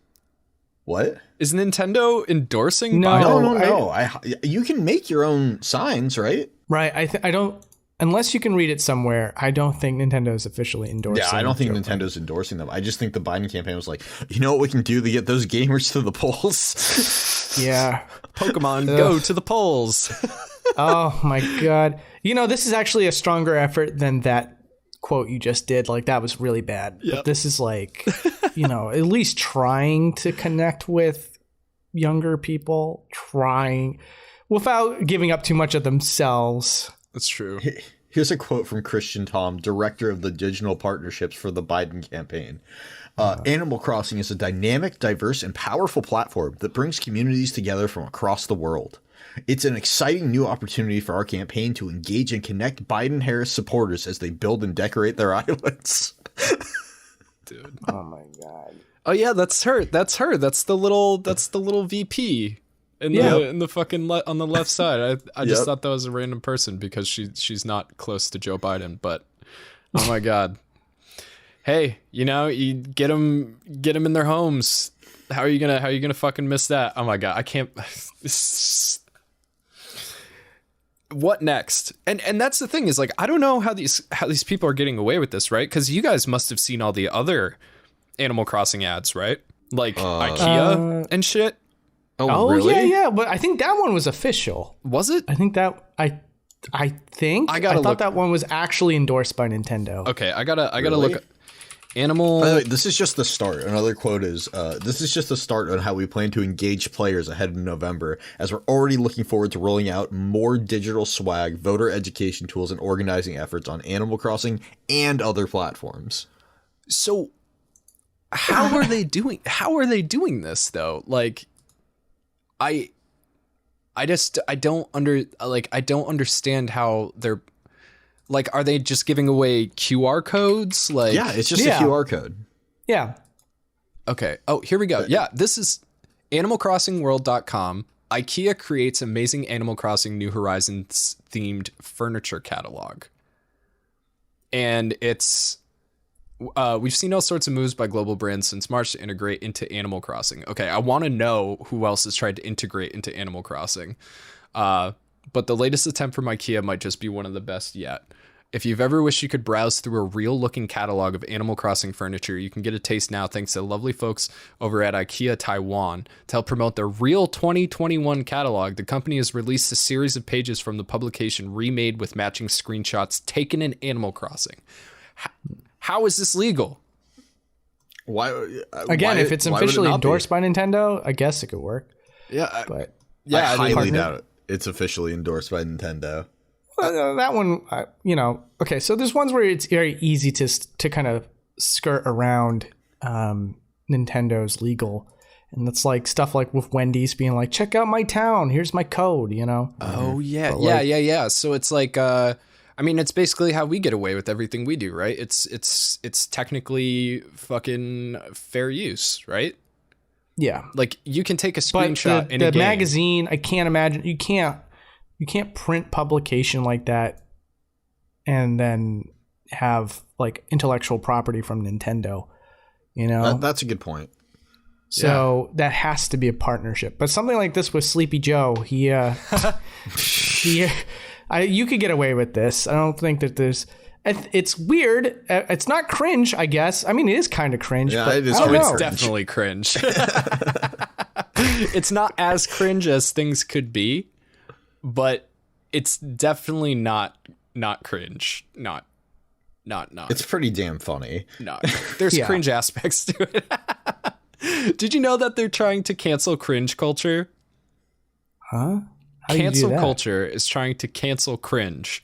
What? Is Nintendo endorsing No. Biden? No. You can make your own signs, right? Right. I don't unless you can read it somewhere, I don't think Nintendo is officially endorsing. Yeah, I don't think Joe Nintendo's endorsing them. I just think the Biden campaign was like, you know what we can do to get those gamers to the polls? Biden. Yeah. Pokemon, go to the polls. Oh my God. You know, this is actually a stronger effort than that quote you just did. Like, that was really bad. Yep. But this is like, you know, at least trying to connect with younger people, trying without giving up too much of themselves. That's true. Here's a quote from Christian Tom, director of the digital partnerships for the Biden campaign. Animal Crossing is a dynamic, diverse, and powerful platform that brings communities together from across the world. It's an exciting new opportunity for our campaign to engage and connect Biden-Harris supporters as they build and decorate their islands. Dude. Oh my God. Oh yeah, that's her. That's her. That's the little VP in the fucking on the left side. I just thought that was a random person because she's not close to Joe Biden, but oh my God. Hey, you know, you get them in their homes. How are you gonna fucking miss that? Oh my God, I can't. What next? And that's the thing is, like, I don't know how these people are getting away with this, right? Because you guys must have seen all the other Animal Crossing ads, right? Like IKEA and shit. Oh, really? yeah. But I think that one was official. Was it? I think that I thought that one was actually endorsed by Nintendo. Okay, I gotta Really? look. Animal. By the way, this is just the start. Another quote is, this is just the start on how we plan to engage players ahead of November, as we're already looking forward to rolling out more digital swag, voter education tools, and organizing efforts on Animal Crossing and other platforms. So how are they doing this though? Like, I don't understand how they're, like, are they just giving away QR codes? Like, Yeah, it's just a QR code. Yeah. okay. Oh, here we go. Yeah, this is animalcrossingworld.com. IKEA creates amazing Animal Crossing New Horizons themed furniture catalog. And it's we've seen all sorts of moves by global brands since March to integrate into Animal Crossing. Okay, I want to know who else has tried to integrate into Animal Crossing. But the latest attempt from IKEA might just be one of the best yet. If you've ever wished you could browse through a real-looking catalog of Animal Crossing furniture, you can get a taste now thanks to the lovely folks over at IKEA Taiwan. To help promote their real 2021 catalog, the company has released a series of pages from the publication remade with matching screenshots taken in Animal Crossing. How is this legal? If it's officially endorsed by Nintendo, I guess it could work. Yeah, But yeah, I highly doubt it. It's officially endorsed by Nintendo. that one, okay. So there's ones where it's very easy to kind of skirt around Nintendo's legal, and it's like stuff like with Wendy's being like, "Check out my town. Here's my code." You know. Oh yeah. So it's like, I mean, it's basically how we get away with everything we do, right? It's technically fucking fair use, right? Yeah. Like, you can take a screenshot in the a game. magazine, I can't imagine you can't print publication like that and then have like intellectual property from Nintendo, you know? That's a good point. So that has to be a partnership. But something like this with Sleepy Joe, you could get away with this. I don't think that it's weird. It's not cringe, I guess. I mean, it is kind of cringe. Yeah, but it is. I don't It's know. definitely cringe. It's not as cringe as things could be, but it's definitely not cringe. Not. It's pretty damn funny. No, there's cringe aspects to it. Did you know that they're trying to cancel cringe culture? Huh? How do you do Cancel that? culture is trying to cancel cringe.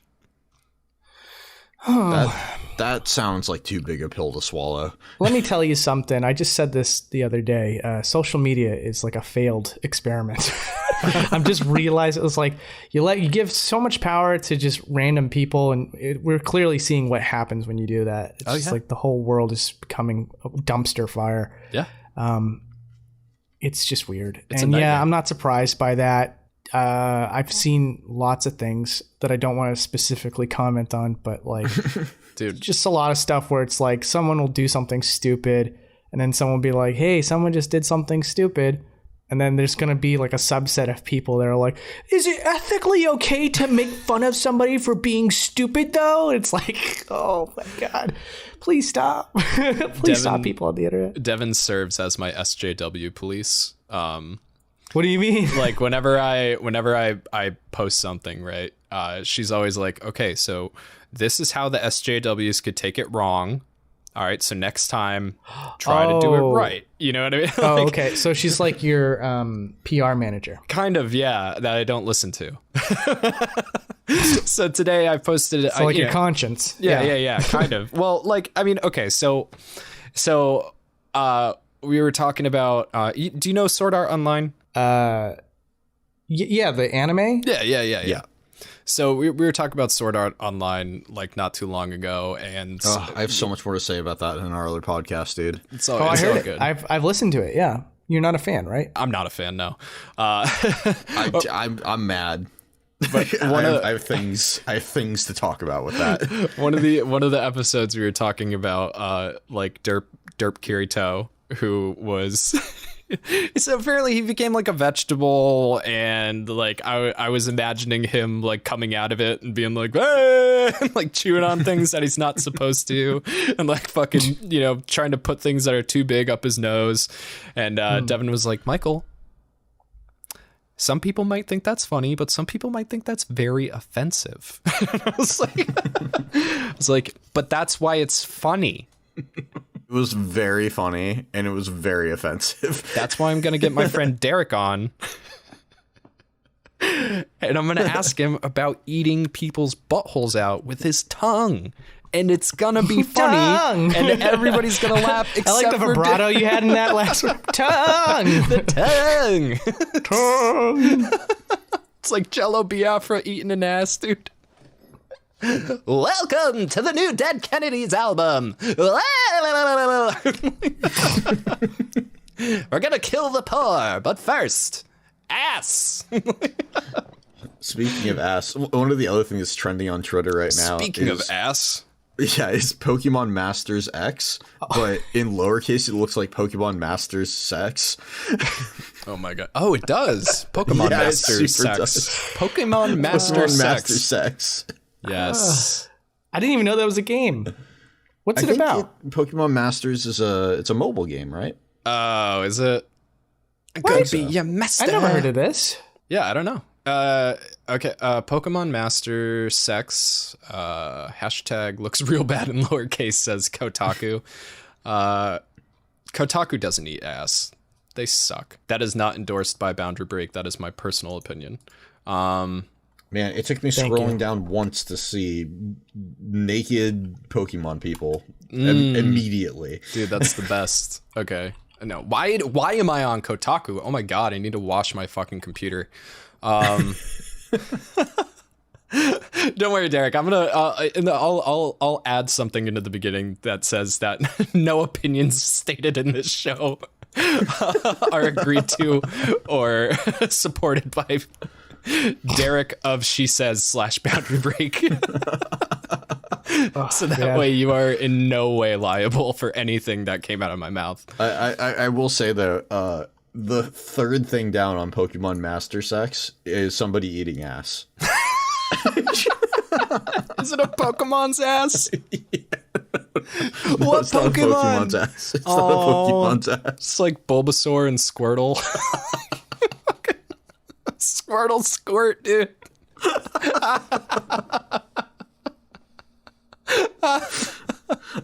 That sounds like too big a pill to swallow. Let me tell you something. I just said this the other day. Social media is like a failed experiment. I'm just realizing it's like you give so much power to just random people, and we're clearly seeing what happens when you do that. It's just like the whole world is becoming a dumpster fire. Yeah. It's just weird. It's and a nightmare. I'm not surprised by that. I've seen lots of things that I don't want to specifically comment on, but like, Dude, just a lot of stuff where it's like someone will do something stupid and then someone will be like, hey, someone just did something stupid. And then there's going to be like a subset of people that are like, is it ethically okay to make fun of somebody for being stupid though? It's like, oh my God, please stop. Please stop people on the internet. Devin serves as my SJW police. What do you mean? Like whenever I post something, right? She's always like, okay, so this is how the SJWs could take it wrong. All right, so next time, try to do it right. You know what I mean? Oh, okay. So she's like your PR manager. Kind of, yeah, that I don't listen to. So today I posted... It's like your conscience. Yeah, kind of. Well, like, I mean, okay, so we were talking about... do you know Sword Art Online? Yeah, the anime? Yeah. So we were talking about Sword Art Online like not too long ago, and I have so much more to say about that in our other podcast, dude. I heard it. Good. I've listened to it. Yeah, you're not a fan, right? I'm not a fan. No. I'm mad. But I have things to talk about with that. One of the episodes we were talking about like Derp Kirito, who was. So apparently he became like a vegetable, and like I was imagining him like coming out of it and being like, ah! And, like chewing on things that he's not supposed to, and like fucking, you know, trying to put things that are too big up his nose. And Devin was like, Michael, some people might think that's funny, but some people might think that's very offensive. I was like, but that's why it's funny. It was very funny, and it was very offensive. That's why I'm going to get my friend Derek on. And I'm going to ask him about eating people's buttholes out with his tongue. And it's going to be funny, and everybody's going to laugh except I like the vibrato you had in that last one. Tongue! The tongue! Tongue! It's like Jello Biafra eating an ass, dude. Welcome to the new Dead Kennedys album. We're gonna kill the poor, but first, ass. Speaking of ass, one of the other things that's trending on Twitter right now. Speaking of ass, yeah, is Pokemon Masters X, but in lowercase it looks like Pokemon Masters Sex. Oh my God! Oh, it does. Pokemon Masters Sex. Does. Pokemon Masters Sex. Yes. I didn't even know that was a game. What's it about? Pokemon Masters is it's a mobile game, right? Oh, is it? What? Be your master. I never heard of this. Yeah, I don't know. Okay. Pokemon Master Sex. Hashtag looks real bad in lowercase, says Kotaku. Kotaku doesn't eat ass. They suck. That is not endorsed by Boundary Break. That is my personal opinion. Man, it took me scrolling down once to see naked Pokemon people immediately. Dude, that's the best. Okay. No, why am I on Kotaku? Oh my God, I need to wash my fucking computer. Don't worry, Derek. I'm gonna I'll add something into the beginning that says that no opinions stated in this show are agreed to or supported by Derek of Shesez / Boundary Break. So that way you are in no way liable for anything that came out of my mouth. I will say though, the third thing down on Pokemon Master Sex is somebody eating ass. Is it a Pokemon's ass? Yeah. What it's not Pokemon? A Pokemon's ass. It's not a Pokemon's ass. It's like Bulbasaur and Squirtle. Squirtle squirt, dude.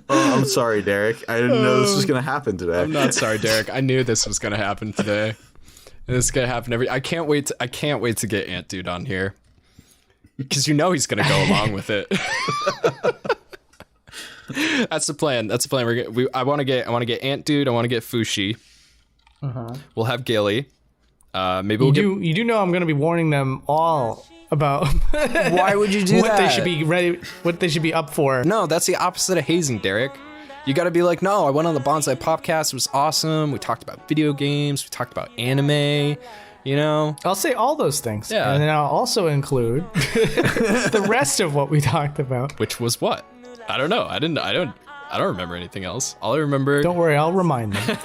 I'm sorry, Derek. I didn't know this was gonna happen today. I'm not sorry, Derek. I knew this was gonna happen today. And it's gonna happen I can't wait to get Ant Dude on here. Because you know he's gonna go along with it. That's the plan. I want to get Ant Dude. I want to get Fushi. We'll have Gilly. Maybe you do know I'm going to be warning them all about why would you do what that? They should be ready, what they should be up for. No, that's the opposite of hazing, Derek. You got to be like, no, I went on the Bonsaipopteam. It was awesome. We talked about video games. We talked about anime. You know, I'll say all those things. Yeah. And then I'll also include the rest of what we talked about. Which was what? I don't know. I don't remember anything else. All I remember. Don't worry, I'll remind them.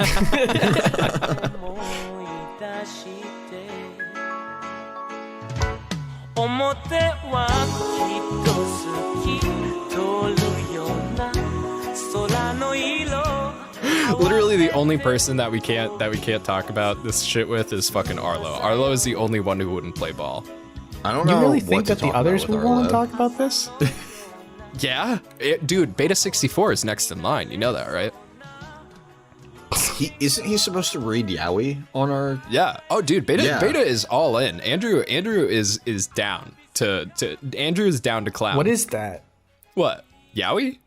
Literally the only person that we can't talk about this shit with is fucking Arlo. Arlo is the only one who wouldn't play ball. I don't know. You really what think to that the talk others about would with want to Arlo. talk about this? Yeah, dude, Beta 64 is next in line. You know that, right? Isn't he supposed to read Yaoi on our? Yeah. Oh, dude, Beta Yeah. Beta is all in. Andrew is down to Andrew is down to clown. What is that? What? Yaoi?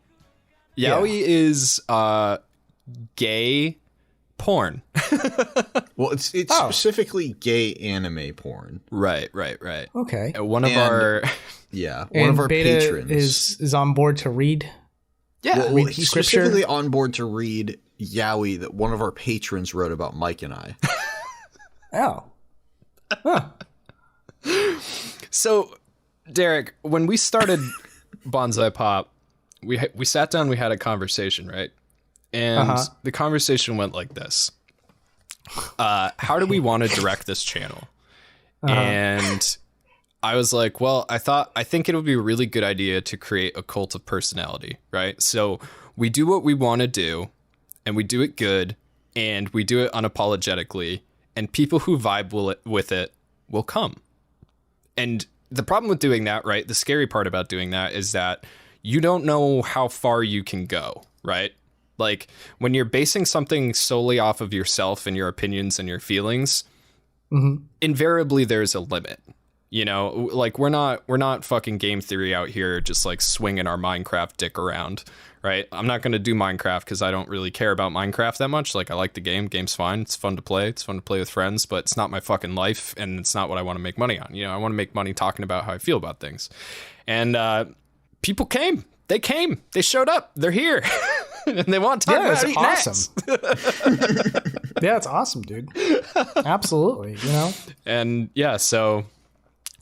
Yeah. Yaoi is gay porn. Well, it's Oh. specifically gay anime porn. Right. Okay. One of And- our Yeah, And one of our Beta patrons is on board to read. yeah. Well, read he's scripture. specifically on board to read Yaoi that one of our patrons wrote about Mike and I. Oh. So, Derek, when we started Bonsai Pop, we sat down, we had a conversation, right? And the conversation went like this. How do we want to direct this channel? And I was like, well, I think it would be a really good idea to create a cult of personality, right? So we do what we want to do, and we do it good, and we do it unapologetically, and people who vibe with it will come. And the problem with doing that, right? The scary part about doing that is that you don't know how far you can go, right? Like when you're basing something solely off of yourself and your opinions and your feelings, invariably there's a limit. You know, like we're not fucking game theory out here just like swinging our Minecraft dick around, right? I'm not going to do Minecraft because I don't really care about Minecraft that much. Like I like the game. Game's fine. It's fun to play. It's fun to play with friends, but it's not my fucking life and it's not what I want to make money on. You know, I want to make money talking about how I feel about things. And people came. They came. They showed up. They're here. And they want to talk about eating ass. Yeah, it's awesome, dude. Absolutely, you know. And yeah, so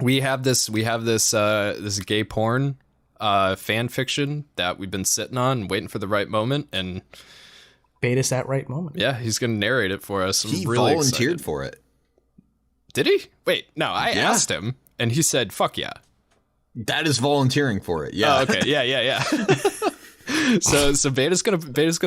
we have this this gay porn fan fiction that we've been sitting on, waiting for the right moment, and Beta's that right moment. yeah, he's gonna narrate it for us. I'm He really volunteered excited. for it. Did he? Wait, no, I asked him, and he said, "Fuck yeah." That is volunteering for it. Yeah. Oh, okay, yeah. So Beta's gonna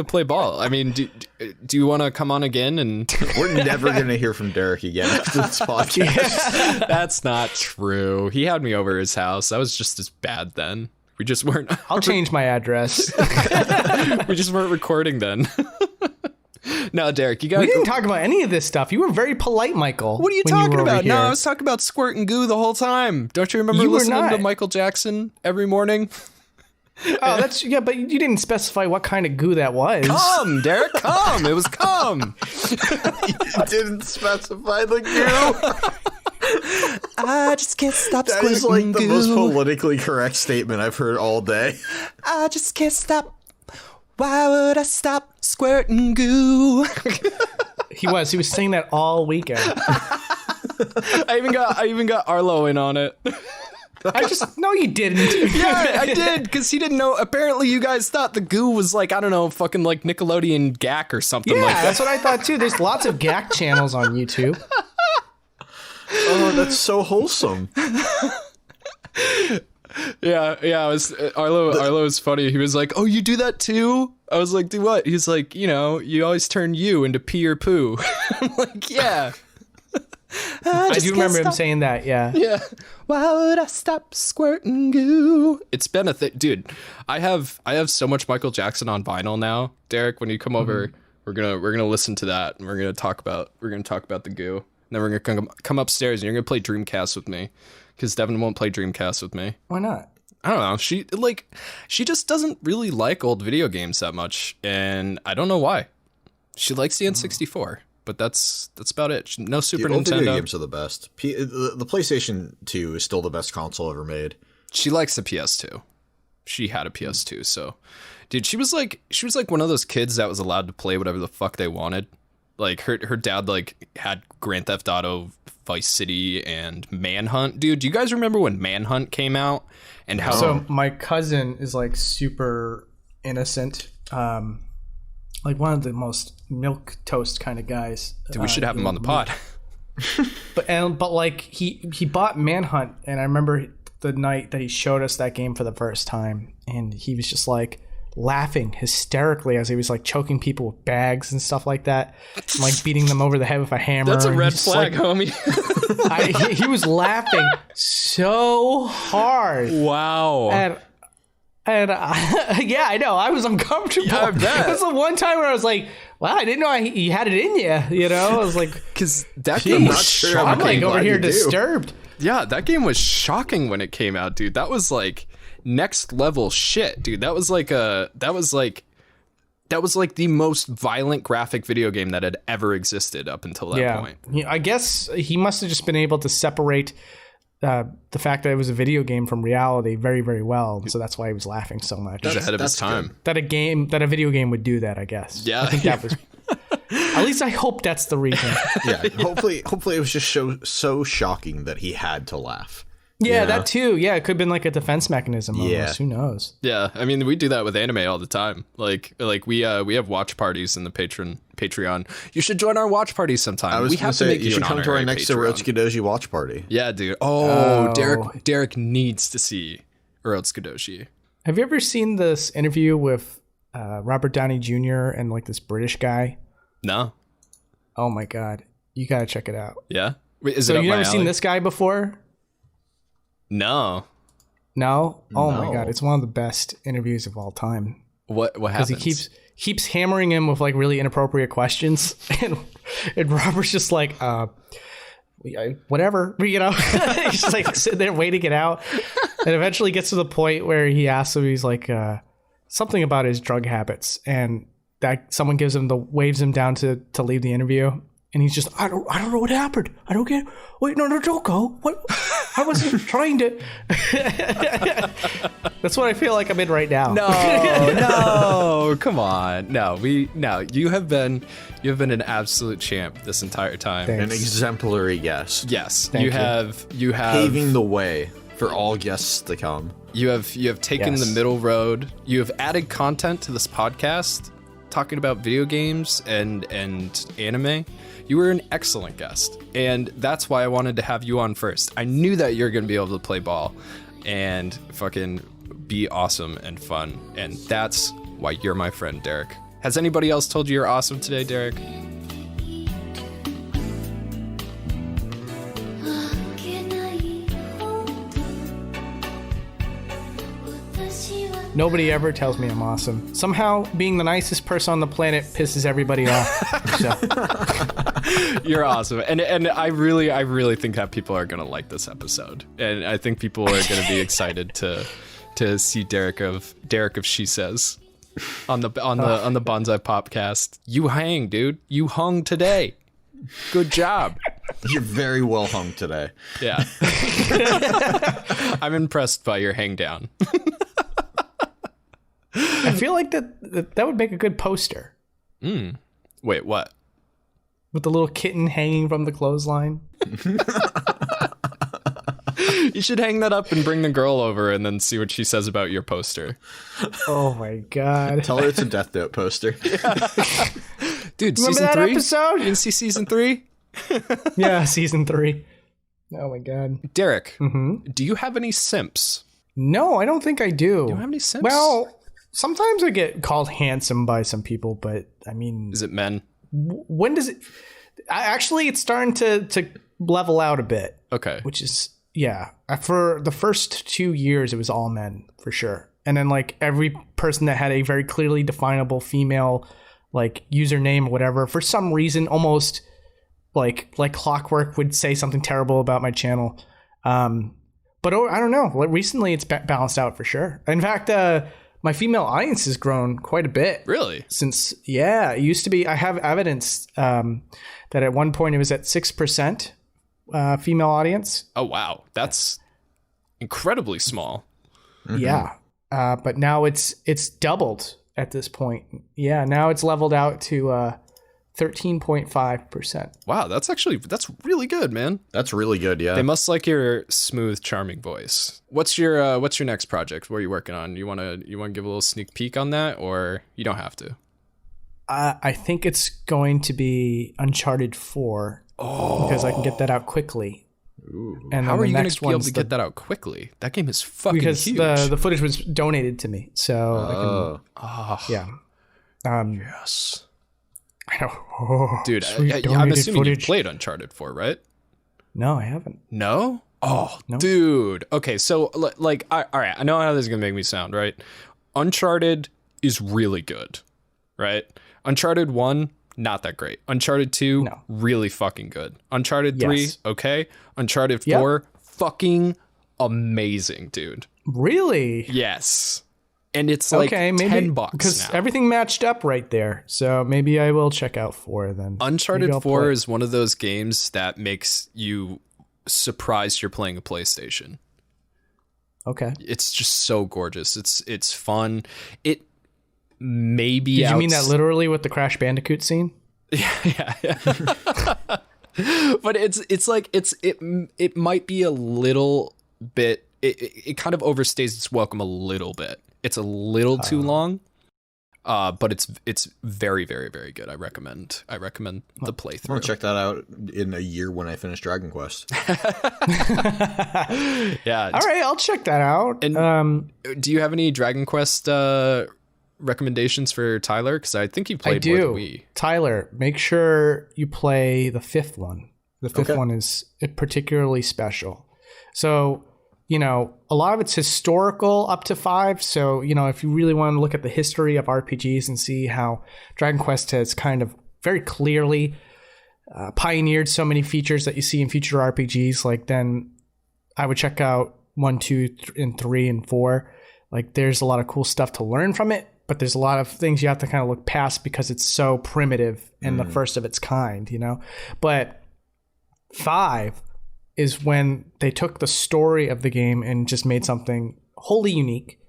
play ball. I mean, do you want to come on again? And We're never going to hear from Derek again after this podcast. that's not true. He had me over at his house. I was just as bad then. We just weren't. I'll change my address. We just weren't recording then. No, Derek, you got. We didn't talk about any of this stuff. You were very polite, Michael. What are you when talking were over about? No, here. I was talking about squirt and goo the whole time. Don't you remember You were listening to not. Michael Jackson every morning? Oh, that's yeah, but you didn't specify what kind of goo that was. Come, Derek, come. It was come. Didn't specify the goo. I just can't stop That is like the most politically correct statement I've heard all day. I just can't stop. Why would I stop squirting goo? He was saying that all weekend. I even got Arlo in on it. No, you didn't. Yeah, I did, because he didn't know. Apparently, you guys thought the goo was like, I don't know, fucking like Nickelodeon GAC or something Yeah, like that. that's what I thought too. There's lots of GAC channels on YouTube. Oh, that's so wholesome. Yeah. I was Arlo was funny. He was like, "Oh, you do that too?" I was like, "Do what?" He's like, "You know, you always turn you into pee or poo." I'm like, "Yeah." I do remember him saying that. Yeah. Yeah. Why would I stop squirting goo? It's been a thing, dude. I have so much Michael Jackson on vinyl now, Derek. When you come over, we're gonna listen to that, and we're gonna talk about the goo. And then we're gonna come upstairs, and you're gonna play Dreamcast with me, because Devin won't play Dreamcast with me. Why not? I don't know. She just doesn't really like old video games that much, and I don't know why. She likes the N64. But that's about it. No Super The old video Nintendo. games are the best. The PlayStation 2 is still the best console ever made. She likes the PS2. She had a PS2, so dude, she was like one of those kids that was allowed to play whatever the fuck they wanted. Like her dad like had Grand Theft Auto, Vice City, and Manhunt. Dude, do you guys remember when Manhunt came out and how? So my cousin is like super innocent. Like one of the most milk toast kind of guys. Dude, we should have him on the pod. but like he bought Manhunt, and I remember the night that he showed us that game for the first time, and he was just like laughing hysterically as he was like choking people with bags and stuff like that, and like beating them over the head with a hammer. That's a red like, flag, homie. he was laughing so hard. Wow. And yeah, I know. I was uncomfortable. Yeah, I bet. That's the one time where I was like, wow, I didn't know you had it in you. You know, I was like, because that game was shocking. I'm like over here disturbed. Yeah, that game was shocking when it came out, dude. That was like next level shit, dude. That was like the most violent graphic video game that had ever existed up until that point. Yeah, I guess he must have just been able to separate the fact that it was a video game from reality very, very well. So that's why he was laughing so much. He's ahead of his time. That a video game would do that, I guess. Yeah. I think that was. At least I hope that's the reason. Yeah. Hopefully it was just so shocking that he had to laugh. Yeah, that too. Yeah, it could have been like a defense mechanism almost. Yeah. Who knows? Yeah, I mean, we do that with anime all the time. Like we have watch parties in the Patreon. You should join our watch parties sometime. I was we going have to say, make you should come to our next Patreon. Orotsuki Doji watch party. Yeah, dude. Oh, Derek needs to see Orotsuki Doji. Have you ever seen this interview with Robert Downey Jr. and like this British guy? No. Oh my God, you gotta check it out. Yeah. Wait, is So it up you my never seen alley? this guy before? No. No? Oh my No. God, it's one of the best interviews of all time. What Because happens? he keeps hammering him with like really inappropriate questions, and Robert's just like, whatever, you know. He's just like sitting there waiting it out, and eventually gets to the point where he asks him, he's like, something about his drug habits, and that someone waves him down to leave the interview, and he's just, I don't know what happened. I don't get. Wait, no, don't go. What? I wasn't trying to. That's what I feel like I'm in right now. No, come on. You have been an absolute champ this entire time. Thanks. An exemplary guest. Yes, Thank you you. have Paving the way for all guests to come. you have taken Yes. the middle road. You have added content to this podcast, talking about video games and anime. You were an excellent guest, and that's why I wanted to have you on first. I knew that you're going to be able to play ball and fucking be awesome and fun, and that's why you're my friend, Derek. Has anybody else told you you're awesome today, Derek? Nobody ever tells me I'm awesome. Somehow, being the nicest person on the planet pisses everybody off. So. You're awesome, and I really think that people are gonna like this episode, and I think people are gonna be excited to see Derek of Shesez on the Bonsai Popcast. You hang, dude. You hung today. Good job. You're very well hung today. Yeah. I'm impressed by your hang down. I feel like that would make a good poster Wait, what? with the little kitten hanging from the clothesline. You should hang that up and bring the girl over and then see what she says about your poster. Oh my God. Tell her it's a Death Note poster. Dude, Remember season that 3? episode? You didn't see season 3? Yeah, season 3. Oh my God. Derek, do you have any simps? No, I don't think I do. Do you have any simps? Well, sometimes I get called handsome by some people, but I mean, Is it men? when does it? Actually, it's starting to level out a bit. Okay. Which is, yeah. For the first 2 years, it was all men for sure, and then like every person that had a very clearly definable female like username or whatever, for some reason, almost like clockwork, would say something terrible about my channel. But I don't know. Recently, it's balanced out for sure. In fact, my female audience has grown quite a bit. Really? Since, yeah, it used to be, I have evidence that at one point it was at 6% female audience. Oh, wow. That's incredibly small. Yeah. But now it's doubled at this point. Yeah, now it's leveled out to 13.5%. Wow, that's really good, man. That's really good, yeah. They must like your smooth, charming voice. What's your next project? What are you working on? You wanna give a little sneak peek on that, or you don't have to? I think it's going to be Uncharted 4, because I can get that out quickly. Ooh. And How then are the you going next to be able one's to get that out quickly? That game is fucking because huge. the footage was donated to me, so yeah. Yes. I know. Oh, Dude, sweet I'm donated assuming footage. you played Uncharted 4, right? No, I haven't. No? Oh, No. dude. Okay, so like, all right, I know how this is gonna make me sound, right? Uncharted is really good, right? Uncharted 1, not that great. Uncharted 2, No. really fucking good. Uncharted 3, Yes. okay. Uncharted Yep. 4, fucking amazing, dude. Really? Yes. And it's like Okay, maybe $10 because now. everything matched up right there. So maybe I will check out 4 then. Uncharted Maybe I'll 4 play. is one of those games that makes you surprised you're playing a PlayStation. Okay. It's just so gorgeous. It's fun. It maybe Did you mean that literally with the Crash Bandicoot scene? yeah. But it might be a little bit it kind of overstays its welcome a little bit. It's a little too long. But it's very, very, very good. I recommend the I'm playthrough. gonna check that out in a year when I finish Dragon Quest. Yeah. All right, I'll check that out. And do you have any Dragon Quest recommendations for Tyler? Because I think you I played more than do. we. Tyler, make sure you play the 5th one. The 5th one is particularly special. So, you know, a lot of it's historical up to 5. So, you know, if you really want to look at the history of RPGs and see how Dragon Quest has kind of very clearly pioneered so many features that you see in future RPGs, like then I would check out 1, 2, and 3, and 4. Like there's a lot of cool stuff to learn from it, but there's a lot of things you have to kind of look past because it's so primitive and the first of its kind, you know? But 5 is when they took the story of the game and just made something wholly unique.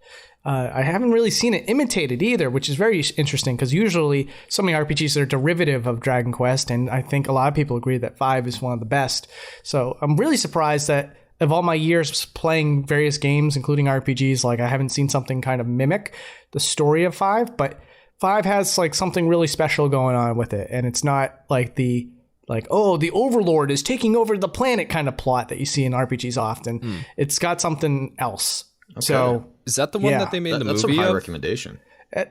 I haven't really seen it imitated either, which is very interesting because usually so many RPGs are derivative of Dragon Quest, and I think a lot of people agree that 5 is one of the best. So I'm really surprised that of all my years playing various games, including RPGs, like I haven't seen something kind of mimic the story of 5, but 5 has like something really special going on with it, and it's not like the Overlord is taking over the planet kind of plot that you see in RPGs often. It's got something else. Okay. So is that the one that they made the movie That's a high of? recommendation.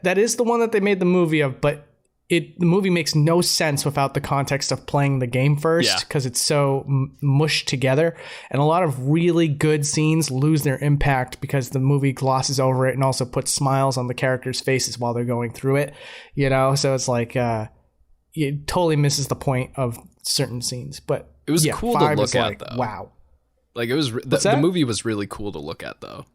That is the one that they made the movie of, but the movie makes no sense without the context of playing the game first because it's so mushed together. And a lot of really good scenes lose their impact because the movie glosses over it and also puts smiles on the characters' faces while they're going through it. You know, so it's like it totally misses the point of certain scenes. But it was cool to look at, though. Wow. Like it was the movie was really cool to look at, though.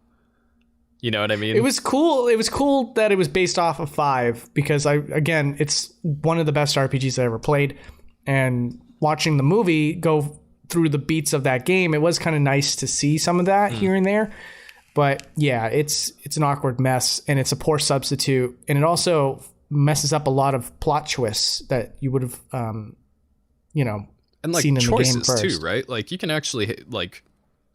You know what I mean? It was cool. It was cool that it was based off of 5 because it's one of the best RPGs I ever played. And watching the movie go through the beats of that game, it was kind of nice to see some of that here and there. But yeah, it's an awkward mess and it's a poor substitute. And it also messes up a lot of plot twists that you would have, and like seen in choices the game first. too, right? Like you can actually like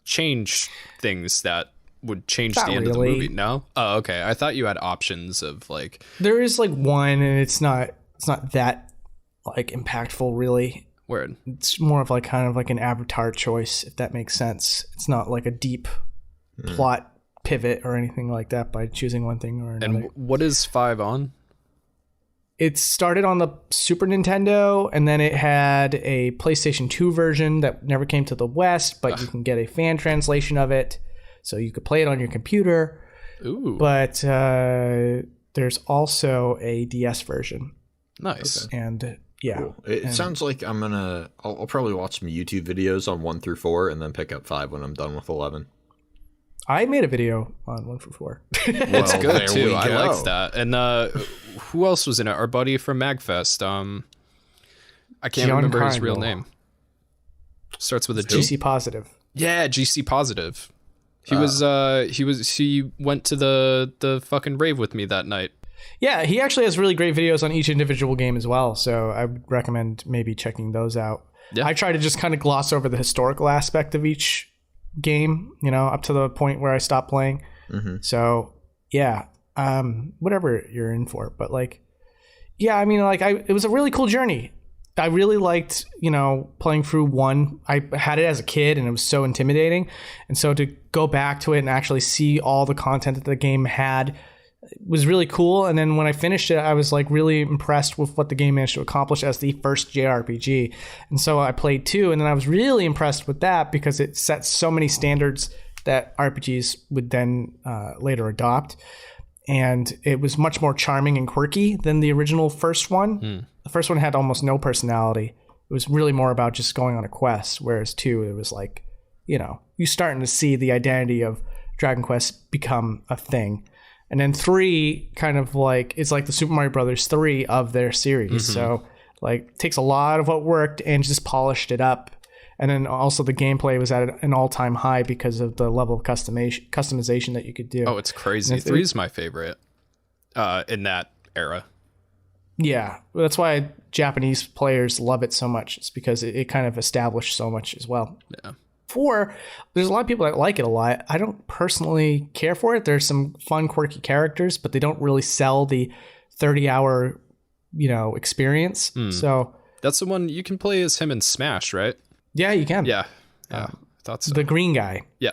change things that would change the end of the movie. No? Oh, okay. I thought you had options of like there is like one, and it's not that like impactful really. Word. It's more of like kind of like an avatar choice, if that makes sense. It's not like a deep plot pivot or anything like that by choosing one thing or another. And what is 5 on? It started on the Super Nintendo, and then it had a PlayStation 2 version that never came to the West, but you can get a fan translation of it. So you could play it on your computer. Ooh. But there's also a DS version. Nice. And yeah. Cool. It sounds like I'll probably watch some YouTube videos on 1 through 4 and then pick up 5 when I'm done with 11. I made a video on 1 through 4. It's good there too. we I go. liked that. And who else was in it? Our buddy from MagFest. I can't remember his real name. Starts with a G. GC Positive. Yeah, GC Positive. He he went to the fucking rave with me that night. Yeah, he actually has really great videos on each individual game as well. So I would recommend maybe checking those out. Yeah. I try to just kind of gloss over the historical aspect of each game, up to the point where I stop playing. Mm-hmm. So yeah, whatever you're in for. But like, yeah, I mean, like it was a really cool journey. I really liked, playing through 1. I had it as a kid and it was so intimidating. And so to go back to it and actually see all the content that the game had was really cool. And then when I finished it, I was like really impressed with what the game managed to accomplish as the first JRPG. And so I played 2, and then I was really impressed with that because it sets so many standards that RPGs would then later adopt. And it was much more charming and quirky than the original first one. The first one had almost no personality. It was really more about just going on a quest, whereas 2, it was like, you're starting to see the identity of Dragon Quest become a thing. And then 3 kind of like, it's like the Super Mario Brothers 3 of their series. So like takes a lot of what worked and just polished it up. And then also the gameplay was at an all-time high because of the level of customization that you could do. Oh, it's crazy. 3 is my favorite in that era. Yeah, that's why Japanese players love it so much. It's because it kind of established so much as well. Yeah. 4, there's a lot of people that like it a lot. I don't personally care for it. There's some fun, quirky characters, but they don't really sell the 30-hour, experience. So that's the one you can play as him in Smash, right? Yeah, you can. Yeah. I thought so. The green guy. Yeah.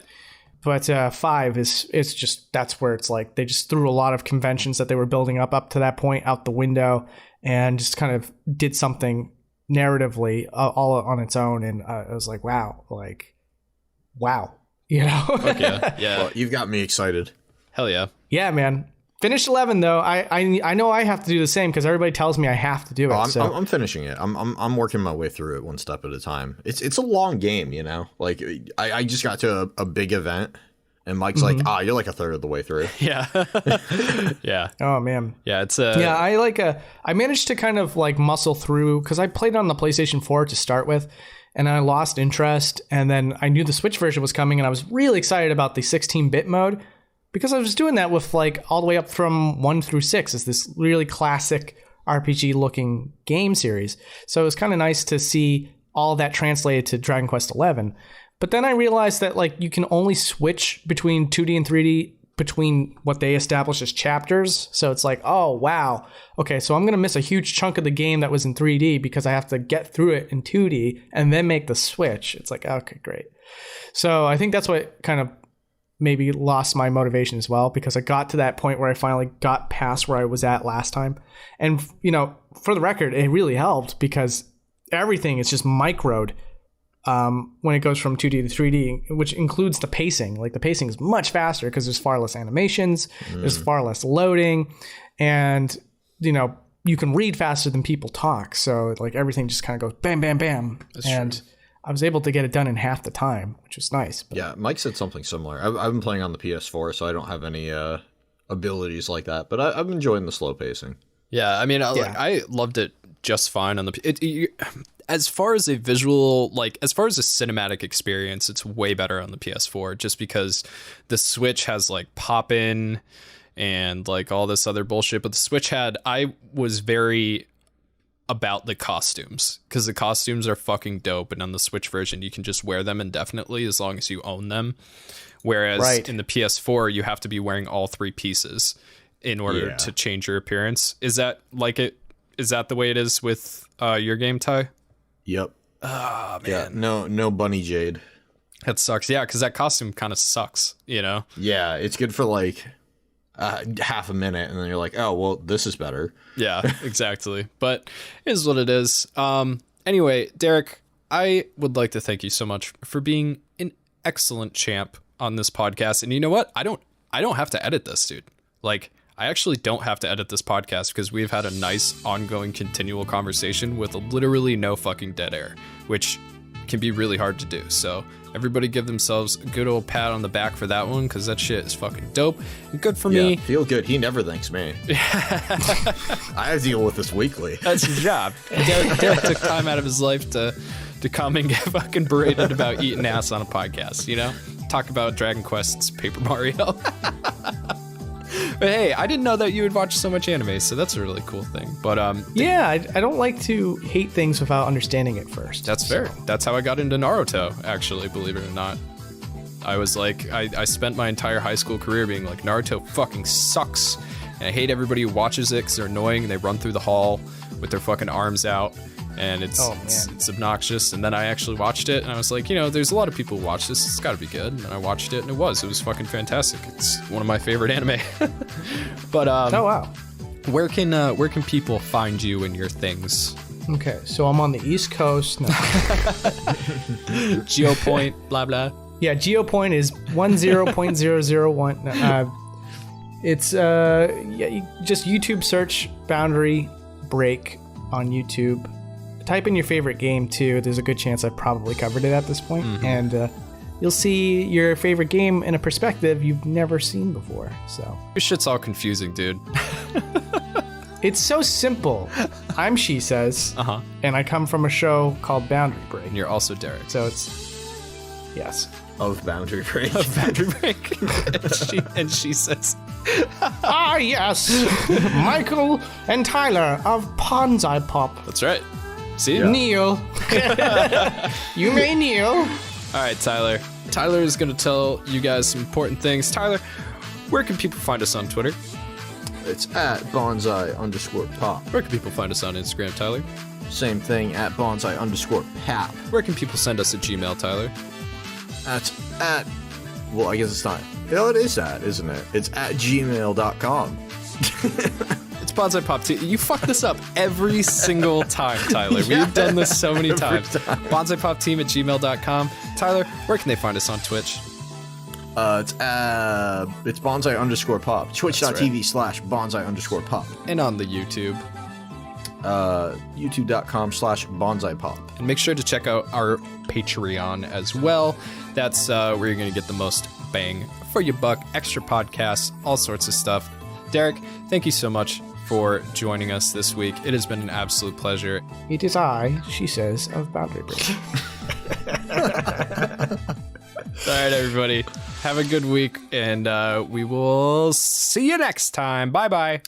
But 5 it's just, that's where it's like they just threw a lot of conventions that they were building up to that point out the window and just kind of did something narratively all on its own. And I was like, wow. Okay, yeah. Well, you've got me excited. Hell yeah. Yeah, man. Finished 11 though. I know I have to do the same because everybody tells me I have to do it. I'm finishing it. I'm working my way through it one step at a time. It's a long game, Like I just got to a big event, and Mike's like, you're like a third of the way through. Yeah. Yeah. Oh man. Yeah, it's I managed to kind of like muscle through because I played on the PlayStation 4 to start with. And I lost interest, and then I knew the Switch version was coming, and I was really excited about the 16-bit mode because I was doing that with like all the way up from 1 through 6 as this really classic RPG-looking game series. So it was kind of nice to see all that translated to Dragon Quest XI. But then I realized that like you can only switch between 2D and 3D between what they establish as chapters. So it's like, oh, wow. Okay, so I'm going to miss a huge chunk of the game that was in 3D because I have to get through it in 2D and then make the switch. It's like, okay, great. So I think that's what kind of maybe lost my motivation as well because I got to that point where I finally got past where I was at last time. And, for the record, it really helped because everything is just microed. When it goes from 2D to 3D, which includes the pacing. Like the pacing is much faster because there's far less animations, there's far less loading, and you can read faster than people talk. So like everything just kind of goes bam, bam, bam. That's and true. I was able to get it done in half the time, which was nice. But. Yeah, Mike said something similar. I've been playing on the PS4, so I don't have any abilities like that, but I'm enjoying the slow pacing. Yeah, I mean, I loved it just fine on the. As far as a visual, as far as a cinematic experience, it's way better on the PS4 just because the Switch has pop-in and all this other bullshit. But the Switch I was very about the costumes because the costumes are fucking dope. And on the Switch version, you can just wear them indefinitely as long as you own them. Whereas in the PS4, you have to be wearing all 3 pieces in order to change your appearance. Is that is that the way it is with your game, Ty? Yep. Oh, man. Yeah, no Bunny Jade. That sucks. Yeah, because that costume kind of sucks, Yeah, it's good for half a minute, and then you're like, oh, well, this is better. Yeah, exactly. But it is what it is. Anyway, Derek, I would like to thank you so much for being an excellent champ on this podcast. And you know what? I don't have to edit this, dude. I actually don't have to edit this podcast because we've had a nice, ongoing, continual conversation with literally no fucking dead air, which can be really hard to do. So everybody give themselves a good old pat on the back for that one because that shit is fucking dope and good for me. Feel good. He never thanks me. I deal with this weekly. That's your job. Derek took time out of his life to come and get fucking berated about eating ass on a podcast, Talk about Dragon Quest's Paper Mario. But hey, I didn't know that you would watch so much anime, so that's a really cool thing. But I don't like to hate things without understanding it first. That's fair. That's how I got into Naruto, actually, believe it or not. I was I spent my entire high school career being like, Naruto fucking sucks. And I hate everybody who watches it because they're annoying and they run through the hall with their fucking arms out. and it's Oh, man. it's obnoxious. And then I actually watched it, and I was like, there's a lot of people who watch this. It's got to be good. And I watched it, and it was fucking fantastic. It's one of my favorite anime. But Oh wow. where can people find you and your things? Okay, so I'm on the East Coast. No. GeoPoint, blah blah. Yeah, GeoPoint is 10.001. It's just YouTube search Boundary Break on YouTube. Type in your favorite game too. There's a good chance I've probably covered it at this point. And you'll see your favorite game in a perspective you've never seen before. So Your shit's all confusing, dude. it's so simple. I'm Shesez, and I come from a show called Boundary Break. And you're also Derek. So it's yes. Of Boundary Break. Boundary Break. and she says, Ah, yes, Michael and Tyler of Bonsaipop. that's right. See? Kneel. You may kneel. All right, Tyler. Tyler is going to tell you guys some important things. Tyler, where can people find us on Twitter? It's at Bonsai_pop. Where can people find us on Instagram, Tyler? Same thing at Bonsai_pap. Where can people send us a Gmail, Tyler? That's at, well, I guess it's not. It is at, isn't it? It's at gmail.com. It's Bonsaipopteam. You fuck this up every single time, Tyler. We've done this so many times. Bonsaipopteam@gmail.com. Tyler, where can they find us on Twitch? It's Bonsai_pop. Twitch.tv/Bonsai_pop. And on the YouTube. YouTube.com/BonsaiPop. And make sure to check out our Patreon as well. That's where you're going to get the most bang for your buck, extra podcasts, all sorts of stuff. Derek, thank you so much for joining us this week. It has been an absolute pleasure. It is I, she says, of Boundary Break. All right, everybody. Have a good week, and we will see you next time. Bye-bye.